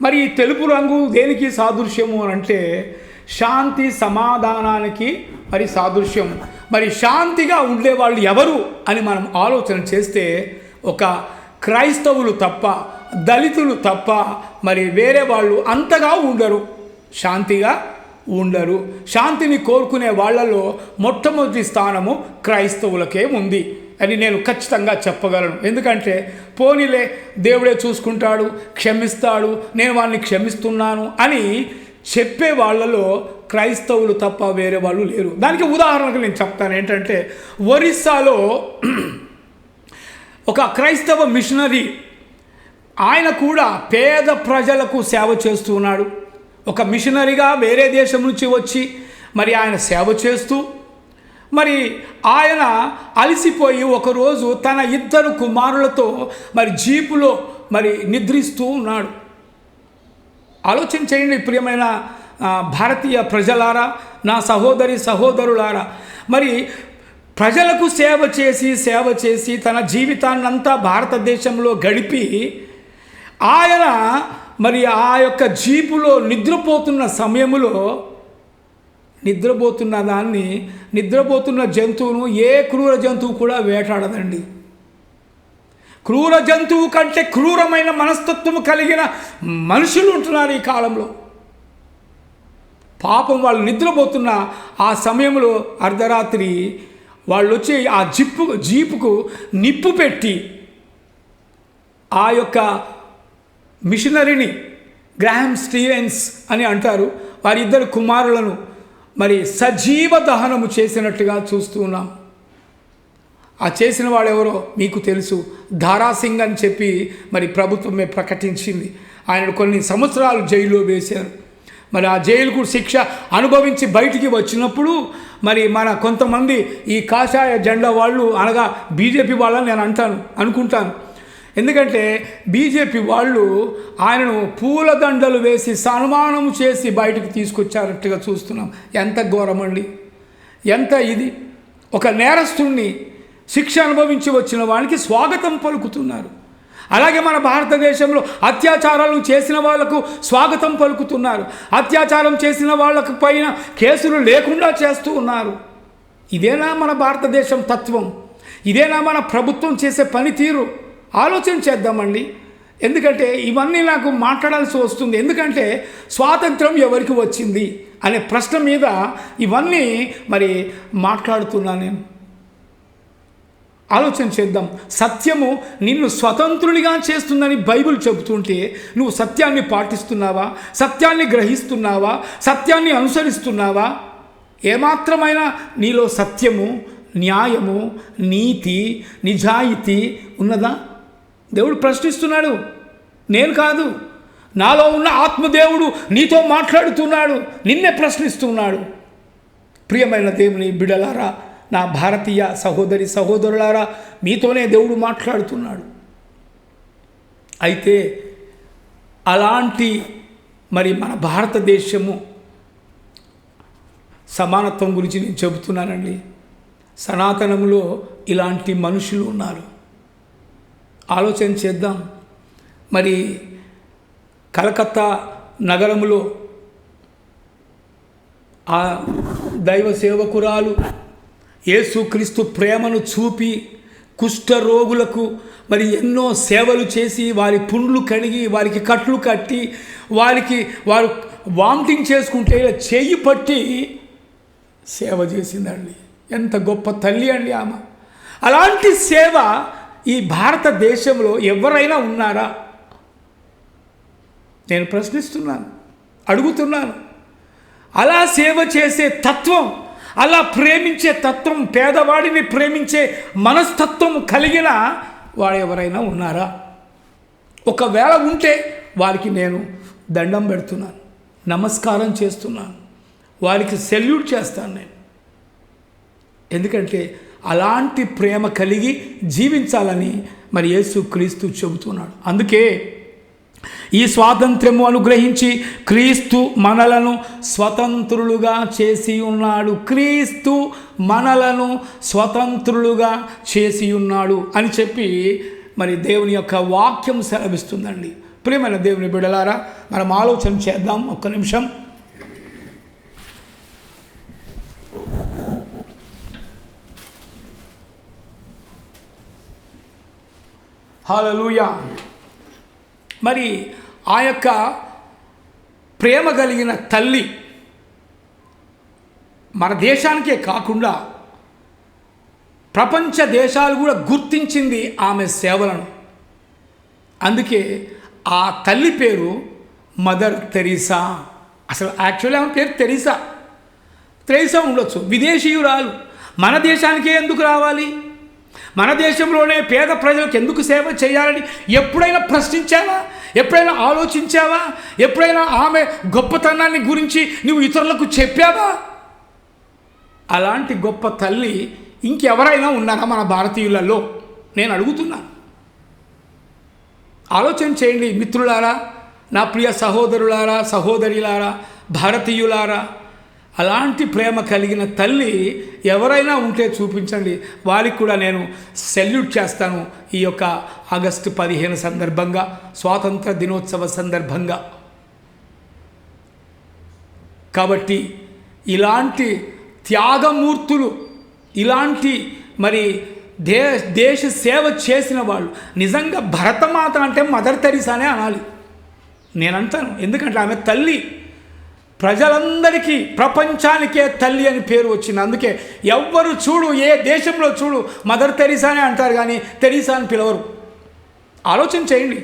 మరి ఈ తెలుపు రంగు దేనికి సాదృశ్యము అని అంటే శాంతి సమాధానానికి మరి సాదృశ్యం. మరి శాంతిగా ఉండేవాళ్ళు ఎవరు అని మనం ఆలోచన చేస్తే ఒక క్రైస్తవులు తప్ప, దళితులు తప్ప మరి వేరే వాళ్ళు అంతగా ఉండరు, శాంతిగా ఉండరు. శాంతిని కోరుకునే వాళ్ళలో మొట్టమొదటి స్థానము క్రైస్తవులకే ఉంది అని నేను ఖచ్చితంగా చెప్పగలను. ఎందుకంటే పోనీలే దేవుడే చూసుకుంటాడు, క్షమిస్తాడు, నేను వాడిని క్షమిస్తున్నాను అని చెప్పే వాళ్ళలో క్రైస్తవులు తప్ప వేరే వాళ్ళు లేరు. దానికి ఉదాహరణకు నేను చెప్తాను. ఏంటంటే ఒరిస్సాలో ఒక క్రైస్తవ మిషనరీ, ఆయన కూడా పేద ప్రజలకు సేవ చేస్తూ ఉన్నాడు. ఒక మిషనరీగా వేరే దేశం నుంచి వచ్చి మరి ఆయన సేవ చేస్తూ మరి ఆయన అలసిపోయి ఒకరోజు తన 2 కుమారులతో మరి జీపులో మరి నిద్రిస్తూ ఉన్నాడు. ఆలోచన చేయండి ప్రియమైన భారతీయ ప్రజలారా, నా సహోదరి సహోదరులారా. మరి ప్రజలకు సేవ చేసి తన జీవితాన్నంతా భారతదేశంలో గడిపి ఆయన మరి ఆ యొక్క జీపులో నిద్రపోతున్న సమయంలో నిద్రపోతున్న జంతువును ఏ క్రూర జంతువు కూడా వేటాడదండి. క్రూర జంతువు కంటే క్రూరమైన మనస్తత్వం కలిగిన మనుషులు ఉంటున్నారు ఈ కాలంలో. పాపం వాళ్ళు నిద్రపోతున్న ఆ సమయంలో అర్ధరాత్రి వాళ్ళు వచ్చి ఆ జీపుకు నిప్పు పెట్టి ఆ యొక్క మిషనరీని, గ్రాహం స్టీవెన్స్ అని అంటారు, వారి 2 కుమారులను మరి సజీవ దహనము చేసినట్టుగా చూస్తూ ఉన్నాం. ఆ చేసిన వాడెవరో మీకు తెలుసు, దారాసింగ్ అని చెప్పి మరి ప్రభుత్వమే ప్రకటించింది. ఆయన కొన్ని సంవత్సరాలు జైల్లో వేశారు. మరి ఆ జైలుకు శిక్ష అనుభవించి బయటికి వచ్చినప్పుడు మరి మన కొంతమంది ఈ కాషాయ జెండా వాళ్ళు, అనగా బీజేపీ వాళ్ళని నేను అనుకుంటాను. ఎందుకంటే బీజేపీ వాళ్ళు ఆయనను పూలదండలు వేసి సన్మానం చేసి బయటకు తీసుకొచ్చారట్టుగా చూస్తున్నాం. ఎంత ఘోరమండి, ఎంత ఇది! ఒక నేరస్తుణ్ణి శిక్ష అనుభవించి వచ్చిన వానికి స్వాగతం పలుకుతున్నారు. అలాగే మన భారతదేశంలో అత్యాచారాలు చేసిన వాళ్లకు స్వాగతం పలుకుతున్నారు. అత్యాచారం చేసిన వాళ్ళకు పైన కేసులు లేకుండా చేస్తూ ఉన్నారు. ఇదేనా మన భారతదేశం తత్వం? ఇదేనా మన ప్రభుత్వం చేసే పనితీరు? ఆలోచన చేద్దామండి. ఎందుకంటే ఇవన్నీ నాకు మాట్లాడాల్సి వస్తుంది. ఎందుకంటే స్వాతంత్రం ఎవరికి వచ్చింది అనే ప్రశ్న మీద ఇవన్నీ మరి మాట్లాడుతున్నాను నేను. ఆలోచన చేద్దాం. సత్యము నిన్ను స్వతంత్రునిగా చేస్తుందని బైబిల్ చెబుతుంటే నువ్వు సత్యాన్ని పాటిస్తున్నావా? సత్యాన్ని గ్రహిస్తున్నావా? సత్యాన్ని అనుసరిస్తున్నావా? ఏమాత్రమైనా నీలో సత్యము, న్యాయము, నీతి, నిజాయితీ ఉన్నదా? దేవుడు ప్రశ్నిస్తున్నాడు, నేను కాదు. నాలో ఉన్న ఆత్మదేవుడు నీతో మాట్లాడుతున్నాడు, నిన్నే ప్రశ్నిస్తున్నాడు. ప్రియమైన దేవుని బిడ్డలారా, నా భారతీయ సహోదరి సహోదరులారా, మీతోనే దేవుడు మాట్లాడుతున్నాడు. అయితే అలాంటి మరి మన భారతదేశము సమానత్వం గురించి నేను చెబుతున్నానండి. సనాతనంలో ఇలాంటి మనుషులు ఉన్నారు. ఆలోచన చేద్దాం. మరి కలకత్తా నగరంలో ఆ దైవ సేవకురాలు యేసుక్రీస్తు ప్రేమను చూపి కుష్ఠరోగులకు మరి ఎన్నో సేవలు చేసి వారి పుండ్లు కడిగి వారికి కట్లు కట్టి వారు వామిటింగ్ చేసుకుంటే ఇలా చేయి పట్టి సేవ చేసిందండి. ఎంత గొప్ప తల్లి అండి ఆమె. అలాంటి సేవ ఈ భారతదేశంలో ఎవరైనా ఉన్నారా? నేను ప్రశ్నిస్తున్నాను, అడుగుతున్నాను. అలా సేవ చేసే తత్వం, అలా ప్రేమించే తత్వం, పేదవాడిని ప్రేమించే మనస్తత్వం కలిగిన వాడు ఎవరైనా ఉన్నారా? ఒకవేళ ఉంటే వారికి నేను దండం పెడుతున్నాను, నమస్కారం చేస్తున్నాను, వారికి సెల్యూట్ చేస్తాను నేను. ఎందుకంటే అలాంటి ప్రేమ కలిగి జీవించాలని మరి యేసుక్రీస్తు చెబుతున్నాడు. అందుకే ఈ స్వాతంత్ర్యము అనుగ్రహించి క్రీస్తు మనలను స్వతంత్రులుగా చేసి ఉన్నాడు. క్రీస్తు మనలను స్వతంత్రులుగా చేసి ఉన్నాడు అని చెప్పి మరి దేవుని యొక్క వాక్యం సెలవిస్తుందండి. ప్రియమైన దేవుని బిడ్డలారా, మనం ఆలోచన చేద్దాం ఒక్క నిమిషం. హల్లెలూయా. మరి ఆ యొక్క ప్రేమ కలిగిన తల్లి మన దేశానికే కాకుండా ప్రపంచ దేశాలు కూడా గుర్తించింది ఆమె సేవలను. అందుకే ఆ తల్లి పేరు మదర్ తెరీసా. అసలు యాక్చువల్లీ ఆమె పేరు తెరీసా ఉండొచ్చు, విదేశీయురాలు. మన దేశానికే ఎందుకు రావాలి? మన దేశంలోనే పేద ప్రజలకు ఎందుకు సేవ చేయాలని ఎప్పుడైనా ప్రశ్నించావా? ఎప్పుడైనా ఆలోచించావా? ఎప్పుడైనా ఆమె గొప్పతనాన్ని గురించి నువ్వు ఇతరులకు చెప్పావా? అలాంటి గొప్ప తల్లి ఇంకెవరైనా ఉన్నారా మన భారతీయులలో? నేను అడుగుతున్నాను. ఆలోచన చేయండి మిత్రులారా, నా ప్రియ సహోదరులారా, సహోదరిలారా, భారతీయులారా. అలాంటి ప్రేమ కలిగిన తల్లి ఎవరైనా ఉంటే చూపించండి, వారికి కూడా నేను సెల్యూట్ చేస్తాను. ఈ యొక్క ఆగస్టు 15 సందర్భంగా, స్వాతంత్ర దినోత్సవ సందర్భంగా. కాబట్టి ఇలాంటి త్యాగమూర్తులు, ఇలాంటి మరి దేశ సేవ చేసిన వాళ్ళు నిజంగా భరతమాత అంటే మదర్ తెరీసానే అనాలి నేనంటాను. ఎందుకంటే ఆమె తల్లి, ప్రజలందరికీ, ప్రపంచానికే తల్లి అని పేరు వచ్చింది. అందుకే ఎవ్వరు చూడు, ఏ దేశంలో చూడు, మదర్ తెరీసానే అంటారు, కానీ తెరీసా అని పిలవరు. ఆలోచన చేయండి.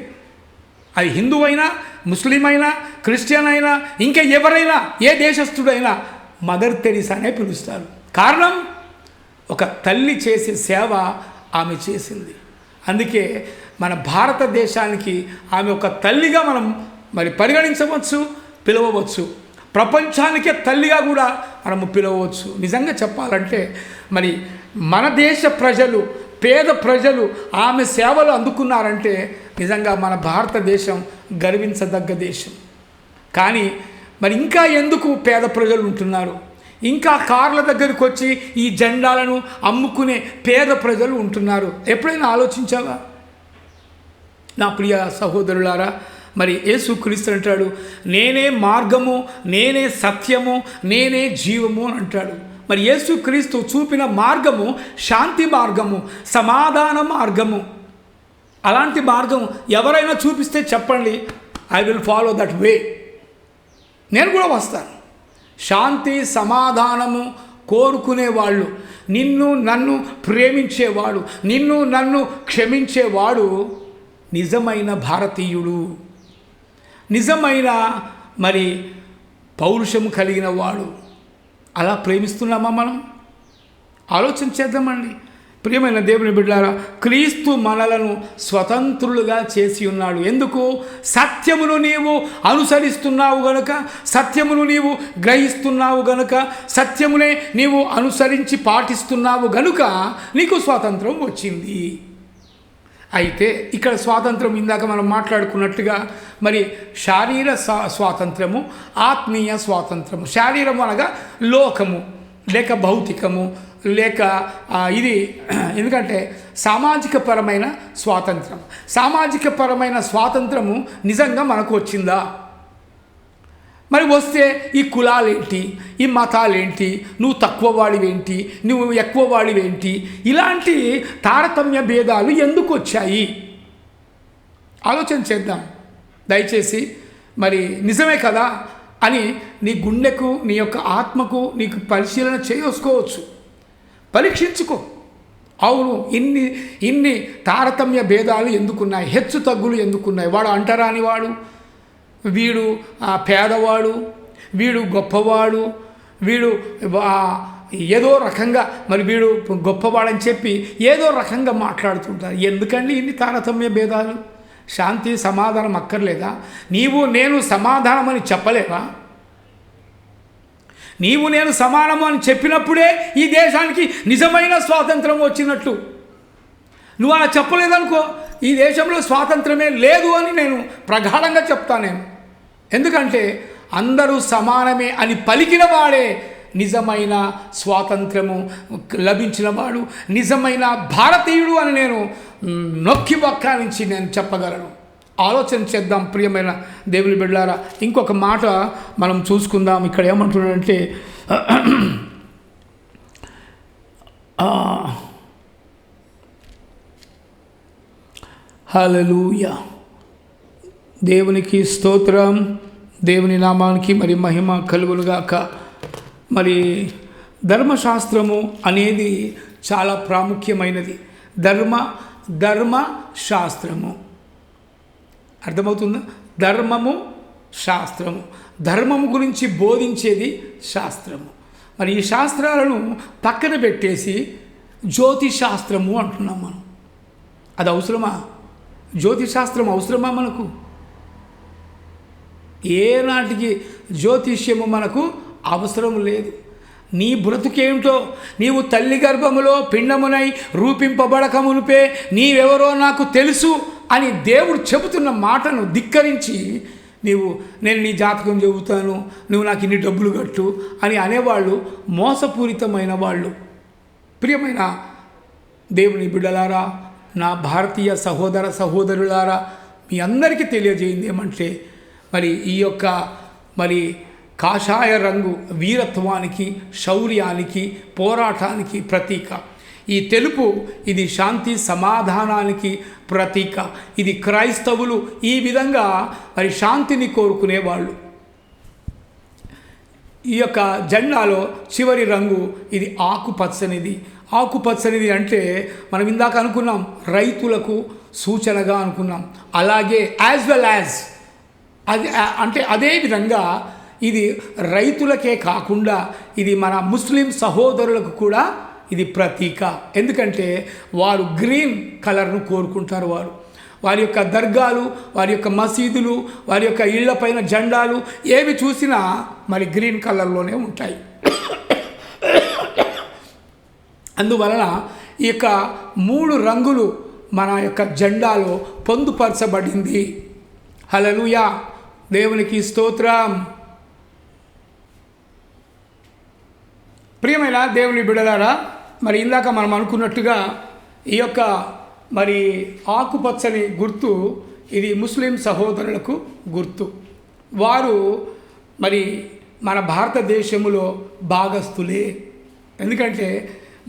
అది హిందూ అయినా, ముస్లిం అయినా, క్రిస్టియన్ అయినా, ఇంకా ఎవరైనా, ఏ దేశస్థుడైనా మదర్ తెరీసానే పిలుస్తారు. కారణం, ఒక తల్లి చేసే సేవ ఆమె చేసింది. అందుకే మన భారతదేశానికి ఆమె ఒక తల్లిగా మనం మరి పరిగణించవచ్చు, పిలవవచ్చు. ప్రపంచానికే తల్లిగా కూడా మనము పిలవచ్చు. నిజంగా చెప్పాలంటే మరి మన దేశ ప్రజలు, పేద ప్రజలు ఆమె సేవలు అందుకున్నారంటే నిజంగా మన భారతదేశం గర్వించదగ్గ దేశం. కానీ మరి ఇంకా ఎందుకు పేద ప్రజలు ఉంటున్నారు? ఇంకా కార్ల దగ్గరికి వచ్చి ఈ జెండాలను అమ్ముకునే పేద ప్రజలు ఉంటున్నారు. ఎప్పుడైనా ఆలోచించావా? నా ప్రియ సహోదరులారా, మరి యేసుక్రీస్తు అంటాడు, నేనే మార్గము, నేనే సత్యము, నేనే జీవము అని అంటాడు. మరి యేసుక్రీస్తు చూపిన మార్గము శాంతి మార్గము, సమాధాన మార్గము. అలాంటి మార్గం ఎవరైనా చూపిస్తే చెప్పండి, I will follow that way. నేను కూడా వస్తాను. శాంతి సమాధానము కోరుకునేవాళ్ళు, నిన్ను నన్ను ప్రేమించేవాడు, నిన్ను నన్ను క్షమించేవాడు నిజమైన భారతీయుడు, నిజమైన మరి పౌరుషము కలిగిన వాడు. అలా ప్రేమిస్తున్నామా మనం? ఆలోచన చేద్దామండి. ప్రియమైన దేవుని బిడ్డలారా, క్రీస్తు మనలను స్వతంత్రులుగా చేసి ఉన్నాడు. ఎందుకు? సత్యమును నీవు అనుసరిస్తున్నావు గనుక, సత్యమును నీవు గ్రహిస్తున్నావు గనుక, సత్యమునే నీవు అనుసరించి పాటిస్తున్నావు గనుక నీకు స్వాతంత్రం వచ్చింది. అయితే ఇక్కడ స్వాతంత్రం ఇందాక మనం మాట్లాడుకున్నట్టుగా మరి శారీర స్వాతంత్రము, ఆత్మీయ స్వాతంత్రము. శారీరము అనగా లోకము లేక భౌతికము లేక ఇది, ఎందుకంటే సామాజిక పరమైన స్వాతంత్రం. సామాజిక పరమైన స్వాతంత్రము నిజంగా మనకు వచ్చిందా? మరి వస్తే ఈ కులాలేంటి, ఈ మతాలేంటి, నువ్వు తక్కువ వాడివేంటి, నువ్వు ఎక్కువ వాడివేంటి, ఇలాంటి తారతమ్య భేదాలు ఎందుకు వచ్చాయి? ఆలోచన చేద్దాం దయచేసి. మరి నిజమే కదా అని నీ గుండెకు, నీ యొక్క ఆత్మకు నీకు పరిశీలన చేసుకోవచ్చు, పరీక్షించుకో. అవును, ఇన్ని తారతమ్య భేదాలు ఎందుకున్నాయి, హెచ్చు తగ్గులు ఎందుకున్నాయి? వాడు అంటరాని వాడు, వీడు పేదవాడు, వీడు గొప్పవాడు, వీడు ఏదో రకంగా, మరి వీడు గొప్పవాడని చెప్పి ఏదో రకంగా మాట్లాడుతుంటారు. ఎందుకండి ఇన్ని తారతమ్య భేదాలు? శాంతి సమాధానం అక్కర్లేదా? నీవు నేను సమాధానం అని చెప్పలేవా? నీవు నేను సమానము అని చెప్పినప్పుడే ఈ దేశానికి నిజమైన స్వాతంత్రం వచ్చినట్లు. నువ్వు అలా చెప్పలేదనుకో, ఈ దేశంలో స్వాతంత్రమే లేదు అని నేను ప్రగాఢంగా చెప్తాను. ఎందుకంటే అందరూ సమానమే అని పలికిన వాడే నిజమైన స్వాతంత్రము లభించిన వాడు, నిజమైన భారతీయుడు అని నేను నొక్కి నుంచి నేను చెప్పగలను. ఆలోచన చేద్దాం ప్రియమైన దేవుని బిడ్డలారా. ఇంకొక మాట మనం చూసుకుందాం. ఇక్కడ ఏమంటున్నాడంటే హల్లెలూయా, దేవునికి స్తోత్రం, దేవుని నామానికి మరి మహిమ కలుగునుగాక. మరి ధర్మశాస్త్రము అనేది చాలా ప్రాముఖ్యమైనది. ధర్మశాస్త్రము అర్థమవుతుందా? ధర్మము శాస్త్రము, ధర్మము గురించి బోధించేది శాస్త్రము. మరి ఈ శాస్త్రాలను పక్కన పెట్టేసి జ్యోతిశాస్త్రము అంటున్నాం మనం. అది అవసరమా? జ్యోతిశాస్త్రం అవసరమా మనకు? ఏనాటికి జ్యోతిష్యము మనకు అవసరం లేదు. నీ బ్రతుకేమిటో, నీవు తల్లి గర్భములో పిండమునై రూపింపబడక మునిపే నీవెవరో నాకు తెలుసు అని దేవుడు చెబుతున్న మాటను ధిక్కరించి నేను నీ జాతకం చెబుతాను, నువ్వు నాకు ఇన్ని డబ్బులు కట్టు అని అనేవాళ్ళు మోసపూరితమైన వాళ్ళు. ప్రియమైన దేవుని బిడ్డలారా, నా భారతీయ సహోదర సహోదరులారా, మీ అందరికీ తెలియజేయింది ఏమంటే, మరి ఈ యొక్క మరి కాషాయ రంగు వీరత్వానికి, శౌర్యానికి, పోరాటానికి ప్రతీక. ఈ తెలుపు ఇది శాంతి సమాధానానికి ప్రతీక. ఇది క్రైస్తవులు ఈ విధంగా మరి శాంతిని కోరుకునేవాళ్ళు. ఈ యొక్క జెండాలో చివరి రంగు ఇది ఆకుపచ్చనిది. ఆకుపచ్చనిది అంటే మనం ఇందాక అనుకున్నాం రైతులకు సూచనగా అనుకున్నాం. అలాగే యాజ్ వెల్ యాజ్ అది అంటే అదే విధంగా ఇది రైతులకే కాకుండా ఇది మన ముస్లిం సహోదరులకు కూడా ఇది ప్రతీక. ఎందుకంటే వారు గ్రీన్ కలర్ను కోరుకుంటారు. వారి యొక్క దర్గాలు, వారి యొక్క మసీదులు, వారి యొక్క ఇళ్లపైన జెండాలు ఏవి చూసినా మరి గ్రీన్ కలర్లోనే ఉంటాయి. అందువలన ఈ యొక్క 3 రంగులు మన యొక్క జెండాలో పొందుపరచబడింది. హల్లెలూయా, దేవునికి స్తోత్రం. ప్రియమైన దేవుని బిడ్డలారా, మరి ఇందాక మనం అనుకున్నట్టుగా ఈ యొక్క మరి ఆకుపచ్చని గుర్తు ఇది ముస్లిం సహోదరులకు గుర్తు. వారు మరి మన భారతదేశంలో భాగస్థులే. ఎందుకంటే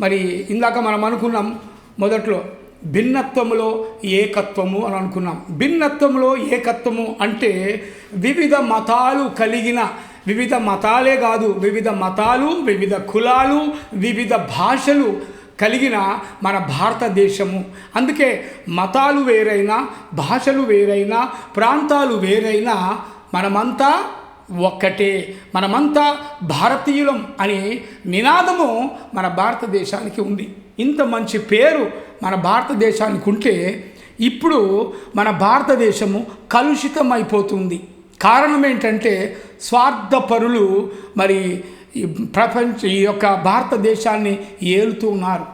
మరి ఇందాక మనం అనుకున్నాం మొదట్లో భిన్నత్వములో ఏకత్వము అని అనుకున్నాం. భిన్నత్వంలో ఏకత్వము అంటే వివిధ మతాలు కలిగిన, వివిధ మతాలే కాదు, వివిధ మతాలు, వివిధ కులాలు, వివిధ భాషలు కలిగిన మన భారతదేశము. అందుకే మతాలు వేరైనా, భాషలు వేరైనా, ప్రాంతాలు వేరైనా మనమంతా ఒక్కటే, మనమంతా భారతీయులం అనే నినాదము మన భారతదేశానికి ఉంది. ఇంత మంచి పేరు మన భారతదేశానికి ఉంటే ఇప్పుడు మన భారతదేశము కలుషితమైపోతుంది. కారణం ఏంటంటే స్వార్థపరులు మరి ఈ యొక్క భారతదేశాన్ని ఏలుతూ ఉన్నారు.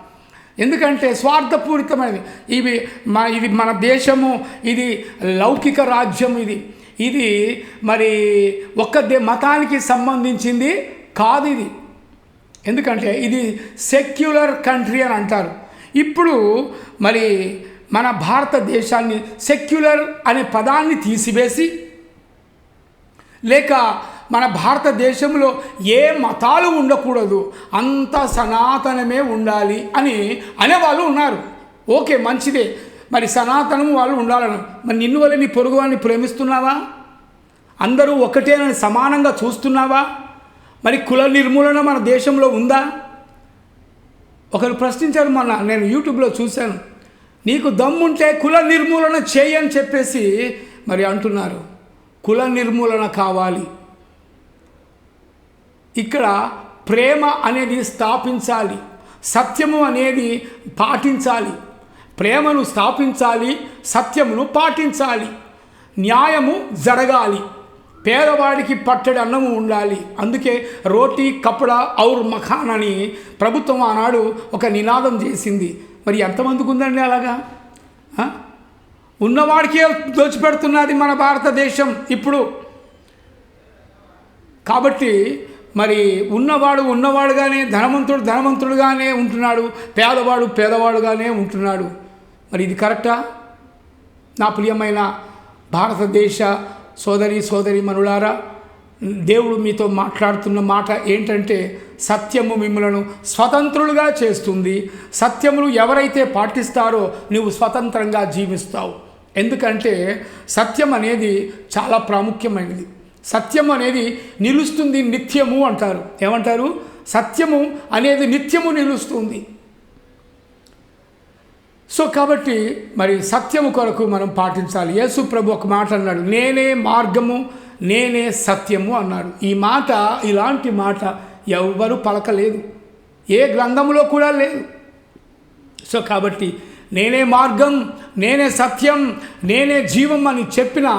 ఎందుకంటే స్వార్థపూరితమైనది. ఇది మన దేశము, ఇది లౌకిక రాజ్యం, ఇది మరి ఒక్క మతానికి సంబంధించింది కాదు. ఇది ఎందుకంటే ఇది సెక్యులర్ కంట్రీ అని అంటారు. ఇప్పుడు మరి మన భారతదేశాన్ని సెక్యులర్ అనే పదాన్ని తీసివేసి, లేక మన భారతదేశంలో ఏ మతాలు ఉండకూడదు, అంత సనాతనమే ఉండాలి అని అనేవాళ్ళు ఉన్నారు. ఓకే, మంచిదే. మరి సనాతనం వాళ్ళు ఉండాలని, మరి నిన్ను వల్ల నీ పొరుగు వాడిని ప్రేమిస్తున్నావా? అందరూ ఒకటేనని సమానంగా చూస్తున్నావా? మరి కుల నిర్మూలన మన దేశంలో ఉందా? ఒకరు ప్రశ్నించారు, మొన్న నేను యూట్యూబ్లో చూశాను, నీకు దమ్ముంటే కుల నిర్మూలన చేయని చెప్పేసి మరి అంటున్నారు. కుల నిర్మూలన కావాలి. ఇక్కడ ప్రేమ అనేది స్థాపించాలి, సత్యము అనేది పాటించాలి. ప్రేమను స్థాపించాలి, సత్యమును పాటించాలి, న్యాయము జరగాలి, పేదవాడికి పట్టడి అన్నము ఉండాలి. అందుకే రోటీ కపడా ఔర్ మఖాన్ అని ప్రభుత్వం ఆనాడు ఒక నినాదం చేసింది. మరి ఎంతమందికి ఉందండి అలాగా? ఉన్నవాడికే దోచిపెడుతున్నది మన భారతదేశం ఇప్పుడు. కాబట్టి మరి ఉన్నవాడు ఉన్నవాడుగానే, ధనవంతుడు ధనవంతుడుగానే ఉంటున్నాడు, పేదవాడు పేదవాడుగానే ఉంటున్నాడు. మరి ఇది కరెక్టా? నా ప్రియమైన భారతదేశ సోదరి మనులారా, దేవుడు మీతో మాట్లాడుతున్న మాట ఏంటంటే, సత్యము మిమ్మలను స్వతంత్రులుగా చేస్తుంది. సత్యమును ఎవరైతే పాటిస్తారో నువ్వు స్వతంత్రంగా జీవిస్తావు. ఎందుకంటే సత్యం అనేది చాలా ప్రాముఖ్యమైనది. సత్యం అనేది నిలుస్తుంది, నిత్యము అంటారు. ఏమంటారు? సత్యము అనేది నిత్యము నిలుస్తుంది. సో కాబట్టి మరి సత్యము కొరకు మనం పాటించాలి. యేసు ప్రభు ఒక మాట అన్నాడు, నేనే మార్గము నేనే సత్యము అన్నాడు. ఈ మాట, ఇలాంటి మాట ఎవ్వరూ పలకలేదు, ఏ గ్రంథములో కూడా లేదు. సో కాబట్టి నేనే మార్గం, నేనే సత్యం, నేనే జీవం అని చెప్పిన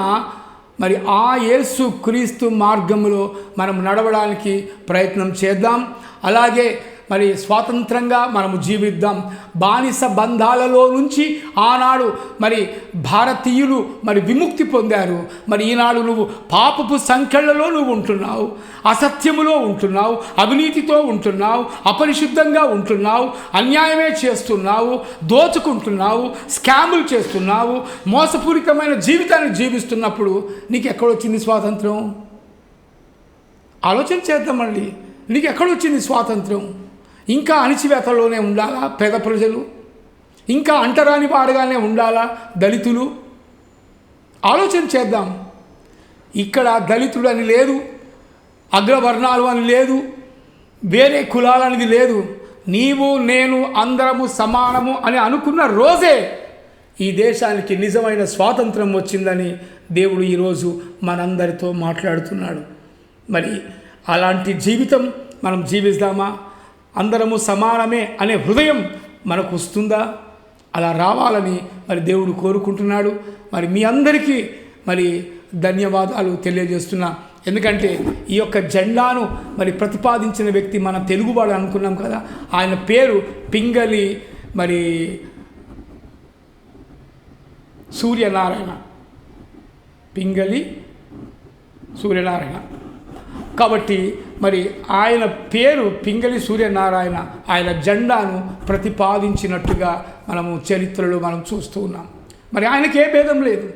మరి ఆ యేసు క్రీస్తు మార్గములో మనం నడవడానికి ప్రయత్నం చేద్దాం. అలాగే మరి స్వాతంత్రంగా మనము జీవిద్దాం. బానిస బంధాలలో నుంచి ఆనాడు మరి భారతీయులు మరి విముక్తి పొందారు. మరి ఈనాడు నువ్వు పాపపు సంకెళ్లలో నువ్వు ఉంటున్నావు, అసత్యములో ఉంటున్నావు, అవినీతితో ఉంటున్నావు, అపరిశుద్ధంగా ఉంటున్నావు, అన్యాయమే చేస్తున్నావు, దోచుకుంటున్నావు, స్కాములు చేస్తున్నావు, మోసపూరితమైన జీవితాన్ని జీవిస్తున్నప్పుడు నీకు ఎక్కడొచ్చింది స్వాతంత్రం? ఆలోచన చేద్దామండి. నీకు ఎక్కడొచ్చింది స్వాతంత్రం? ఇంకా అణిచివేతలోనే ఉండాలా పేద ప్రజలు? ఇంకా అంటరాని వాడుగానే ఉండాలా దళితులు? ఆలోచన చేద్దాం. ఇక్కడ దళితుడు అని లేదు, అగ్రవర్ణాలు అని లేదు, వేరే కులాలనేది లేదు. నీవు నేను అందరము సమానము అని అనుకున్న రోజే ఈ దేశానికి నిజమైన స్వాతంత్రం వచ్చిందని దేవుడు ఈరోజు మనందరితో మాట్లాడుతున్నాడు. మరి అలాంటి జీవితం మనం జీవిస్తామా? అందరము సమానమే అనే హృదయం మనకు వస్తుందా? అలా రావాలని మరి దేవుడు కోరుకుంటున్నాడు. మరి మీ అందరికీ మరి ధన్యవాదాలు తెలియజేస్తున్నా. ఎందుకంటే ఈ యొక్క జెండాను మరి ప్రతిపాదించిన వ్యక్తి మన తెలుగువాడు అనుకున్నాం కదా, ఆయన పేరు పింగళి మరి సూర్యనారాయణ, పింగళి సూర్యనారాయణ. కాబట్టి మరి ఆయన పేరు పింగళి సూర్యనారాయణ, ఆయన జెండాను ప్రతిపాదించినట్టుగా మనము చరిత్రలో మనం చూస్తూ ఉన్నాం. మరి ఆయనకి ఏ భేదం లేదు.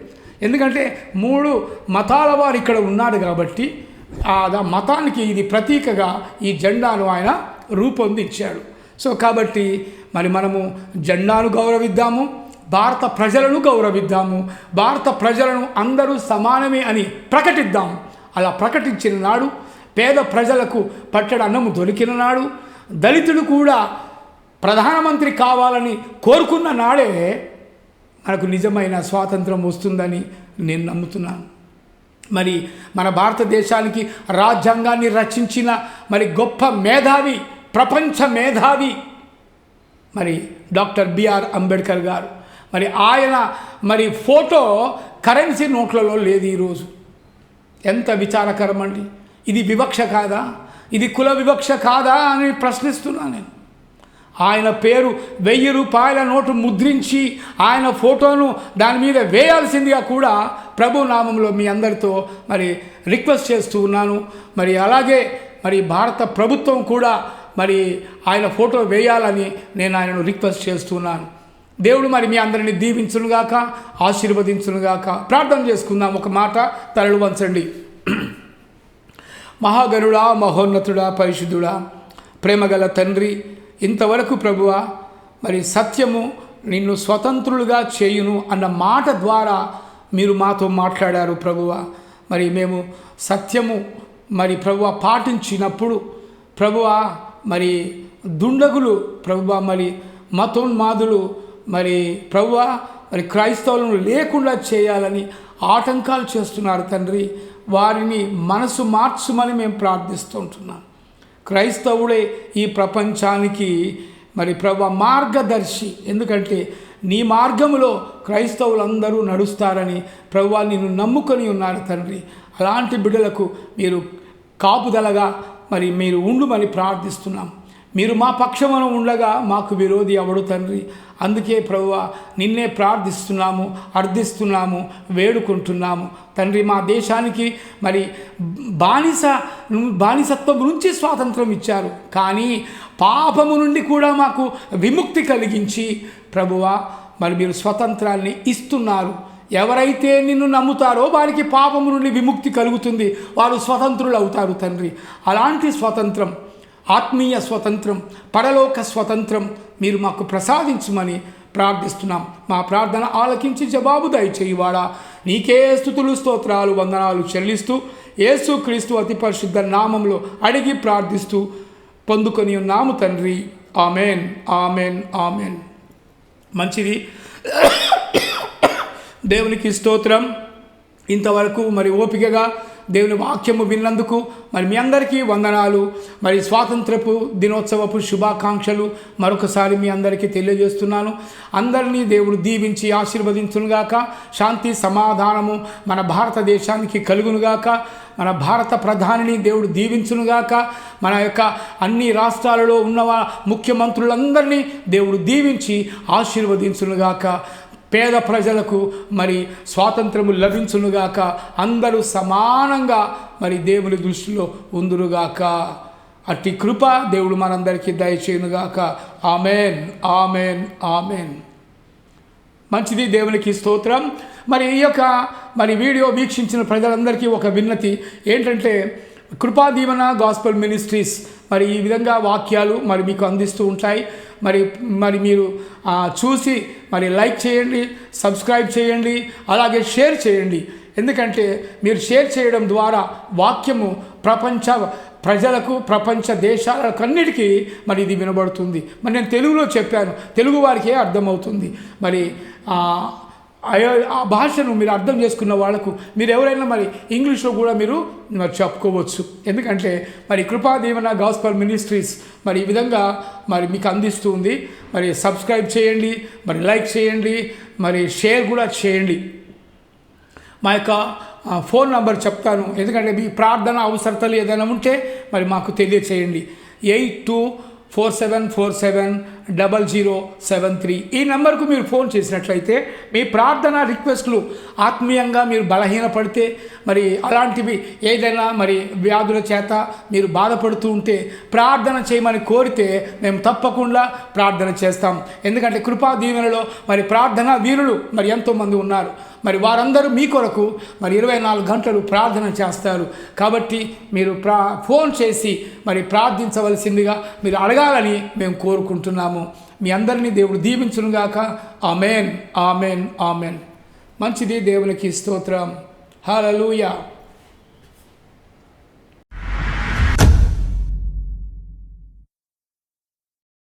ఎందుకంటే 3 మతాల వారు ఇక్కడ ఉన్నారు కాబట్టి ఆ మతానికి ఇది ప్రతీకగా ఈ జెండాను ఆయన రూపొందించాడు. సో కాబట్టి మరి మనము జెండాను గౌరవిద్దాము, భారత ప్రజలను గౌరవిద్దాము, భారత ప్రజలను అందరూ సమానమే అని ప్రకటిద్దాం. అలా ప్రకటించిన నాడు పేద ప్రజలకు పట్టడి అన్నము దొరికిన నాడు, దళితుడు కూడా ప్రధానమంత్రి కావాలని కోరుకున్న నాడే మనకు నిజమైన స్వాతంత్రం వస్తుందని నేను నమ్ముతున్నాను. మరి మన భారతదేశానికి రాజ్యాంగాన్ని రచించిన మరి గొప్ప మేధావి, ప్రపంచ మేధావి మరి డాక్టర్ బిఆర్ అంబేద్కర్ గారు. మరి ఆయన మరి ఫోటో కరెన్సీ నోట్లలో లేదు ఈరోజు. ఎంత విచారకరం అండి. ఇది వివక్ష కాదా? ఇది కుల వివక్ష కాదా అని ప్రశ్నిస్తున్నాను నేను. ఆయన పేరు 1000 రూపాయల నోటు ముద్రించి ఆయన ఫోటోను దాని మీద వేయాల్సిందిగా కూడా ప్రభు నామంలో మీ అందరితో మరి రిక్వెస్ట్ చేస్తూ ఉన్నాను. మరి అలాగే మరి భారత ప్రభుత్వం కూడా మరి ఆయన ఫోటో వేయాలని నేను ఆయనను రిక్వెస్ట్ చేస్తున్నాను. దేవుడు మరి మీ అందరిని దీవించునుగాక, ఆశీర్వదించునుగాక. ప్రార్థన చేసుకుందాం. ఒక మాట తలలు వంచండి. మహాగణుడా, మహోన్నతుడా, పరిశుద్ధుడా, ప్రేమగల తండ్రి, ఇంతవరకు ప్రభువా మరి సత్యము నిన్ను స్వతంత్రులుగా చేయును అన్న మాట ద్వారా మీరు మాతో మాట్లాడారు ప్రభువా. మరి మేము సత్యము మరి ప్రభువా పాటించినప్పుడు ప్రభువా మరి దుండగులు ప్రభువా మరి మతోన్మాదులు మరి ప్రభువా మరి క్రైస్తవులను లేకుండా చేయాలని ఆటంకాలు చేస్తున్నారు తండ్రి. వారిని మనసు మార్చుమని మేము ప్రార్థిస్తుంటున్నాం. క్రైస్తవుడే ఈ ప్రపంచానికి మరి ప్రభువా మార్గదర్శి. ఎందుకంటే నీ మార్గములో క్రైస్తవులందరూ నడుస్తారని ప్రభువా నిన్ను నమ్ముకొని ఉన్నారు తండ్రి. అలాంటి బిడ్డలకు మీరు కాపుదలగా మరి మీరు ఉండుమని ప్రార్థిస్తున్నాం. మీరు మా పక్షమున ఉండగా మాకు విరోధి అవడు తండ్రి. అందుకే ప్రభువా నిన్నే ప్రార్థిస్తున్నాము, అర్థిస్తున్నాము, వేడుకుంటున్నాము తండ్రి. మా దేశానికి మరి బానిసత్వం నుంచి స్వాతంత్రం ఇచ్చారు, కానీ పాపము నుండి కూడా మాకు విముక్తి కలిగించి ప్రభువా మరి మీరు స్వతంత్రాన్ని ఇస్తున్నారు. ఎవరైతే నిన్ను నమ్ముతారో వారికి పాపము నుండి విముక్తి కలుగుతుంది, వారు స్వతంత్రులు అవుతారు తండ్రి. అలాంటి స్వతంత్రం, ఆత్మీయ స్వతంత్రం, పరలోక స్వతంత్రం మీరు మాకు ప్రసాదించమని ప్రార్థిస్తున్నాం. మా ప్రార్థన ఆలకించి జవాబు దయచేయువాడా, నీకే స్తుతులు, స్తోత్రాలు, వందనాలు చెల్లిస్తూ యేసుక్రీస్తు అతి పరిశుద్ధ నామంలో అడిగి ప్రార్థిస్తూ పొందుకొని ఉన్నాము తండ్రి. Amen, amen, amen. మంచిది. దేవునికి స్తోత్రం. ఇంతవరకు మరి ఓపికగా దేవుని వాక్యము విన్నందుకు మరి మీ అందరికీ వందనాలు. మరి స్వాతంత్రపు దినోత్సవపు శుభాకాంక్షలు మరొకసారి మీ అందరికీ తెలియజేస్తున్నాను. అందరినీ దేవుడు దీవించి ఆశీర్వదించునుగాక. శాంతి సమాధానము మన భారతదేశానికి కలుగునుగాక. మన భారత ప్రధానిని దేవుడు దీవించునుగాక. మన యొక్క అన్ని రాష్ట్రాలలో ఉన్న ముఖ్యమంత్రులందరినీ దేవుడు దీవించి ఆశీర్వదించునుగాక. పేద ప్రజలకు మరి స్వాతంత్రము లభించునుగాక. అందరూ సమానంగా మరి దేవుని దృష్టిలో ఉందురుగాక. అట్టి కృప దేవుడు మనందరికీ దయచేయునుగాక. Amen, amen, amen. మంచిది. దేవునికి స్తోత్రం. మరి ఈ యొక్క మరి వీడియో వీక్షించిన ప్రజలందరికీ ఒక విన్నతి ఏంటంటే, కృపాదీవెన గాస్పెల్ మినిస్ట్రీస్ మరి ఈ విధంగా వాక్యాలు మరి మీకు అందిస్తూ ఉంటాయి. మరి మీరు చూసి మరి లైక్ చేయండి, సబ్స్క్రైబ్ చేయండి, అలాగే షేర్ చేయండి. ఎందుకంటే మీరు షేర్ చేయడం ద్వారా వాక్యము ప్రపంచ ప్రజలకు, ప్రపంచ దేశాలకు అన్నిటికీ మరి ఇది వినబడుతుంది. మరి నేను తెలుగులో చెప్పాను, తెలుగు వారికే అర్థమవుతుంది. మరి ఆ భాషను మీరు అర్థం చేసుకున్న వాళ్ళకు మీరు ఎవరైనా మరి ఇంగ్లీష్లో కూడా మీరు చెప్పుకోవచ్చు. ఎందుకంటే మరి కృపాదీవెన గాస్పెల్ మినిస్ట్రీస్ మరి ఈ విధంగా మరి మీకు అందిస్తుంది. మరి సబ్స్క్రైబ్ చేయండి, మరి లైక్ చేయండి, మరి షేర్ కూడా చేయండి. మా యొక్క ఫోన్ నంబర్ చెప్తాను, ఎందుకంటే మీ ప్రార్థన అవసరతలు ఏదైనా ఉంటే మరి మాకు తెలియచేయండి. 8247470073 ఈ నెంబర్కు మీరు ఫోన్ చేసినట్లయితే మీ ప్రార్థన రిక్వెస్ట్లు ఆత్మీయంగా మీరు బలహీనపడితే మరి అలాంటివి ఏదైనా మరి వ్యాధుల చేత మీరు బాధపడుతూ ఉంటే ప్రార్థన చేయమని కోరితే మేము తప్పకుండా ప్రార్థన చేస్తాం. ఎందుకంటే కృపా దీవెనలో మరి ప్రార్థన వీరులు మరి ఎంతోమంది ఉన్నారు. మరి వారందరూ మీ కొరకు మరి 24 గంటలు ప్రార్థన చేస్తారు. కాబట్టి మీరు ఫోన్ చేసి మరి ప్రార్థించవలసిందిగా మీరు అడగాలని మేము కోరుకుంటున్నాము. మీ అందరినీ దేవుడు దీవించునుగాక. Amen, amen, amen. మంచిది. దేవునికి స్తోత్రం. హల్లెలూయా.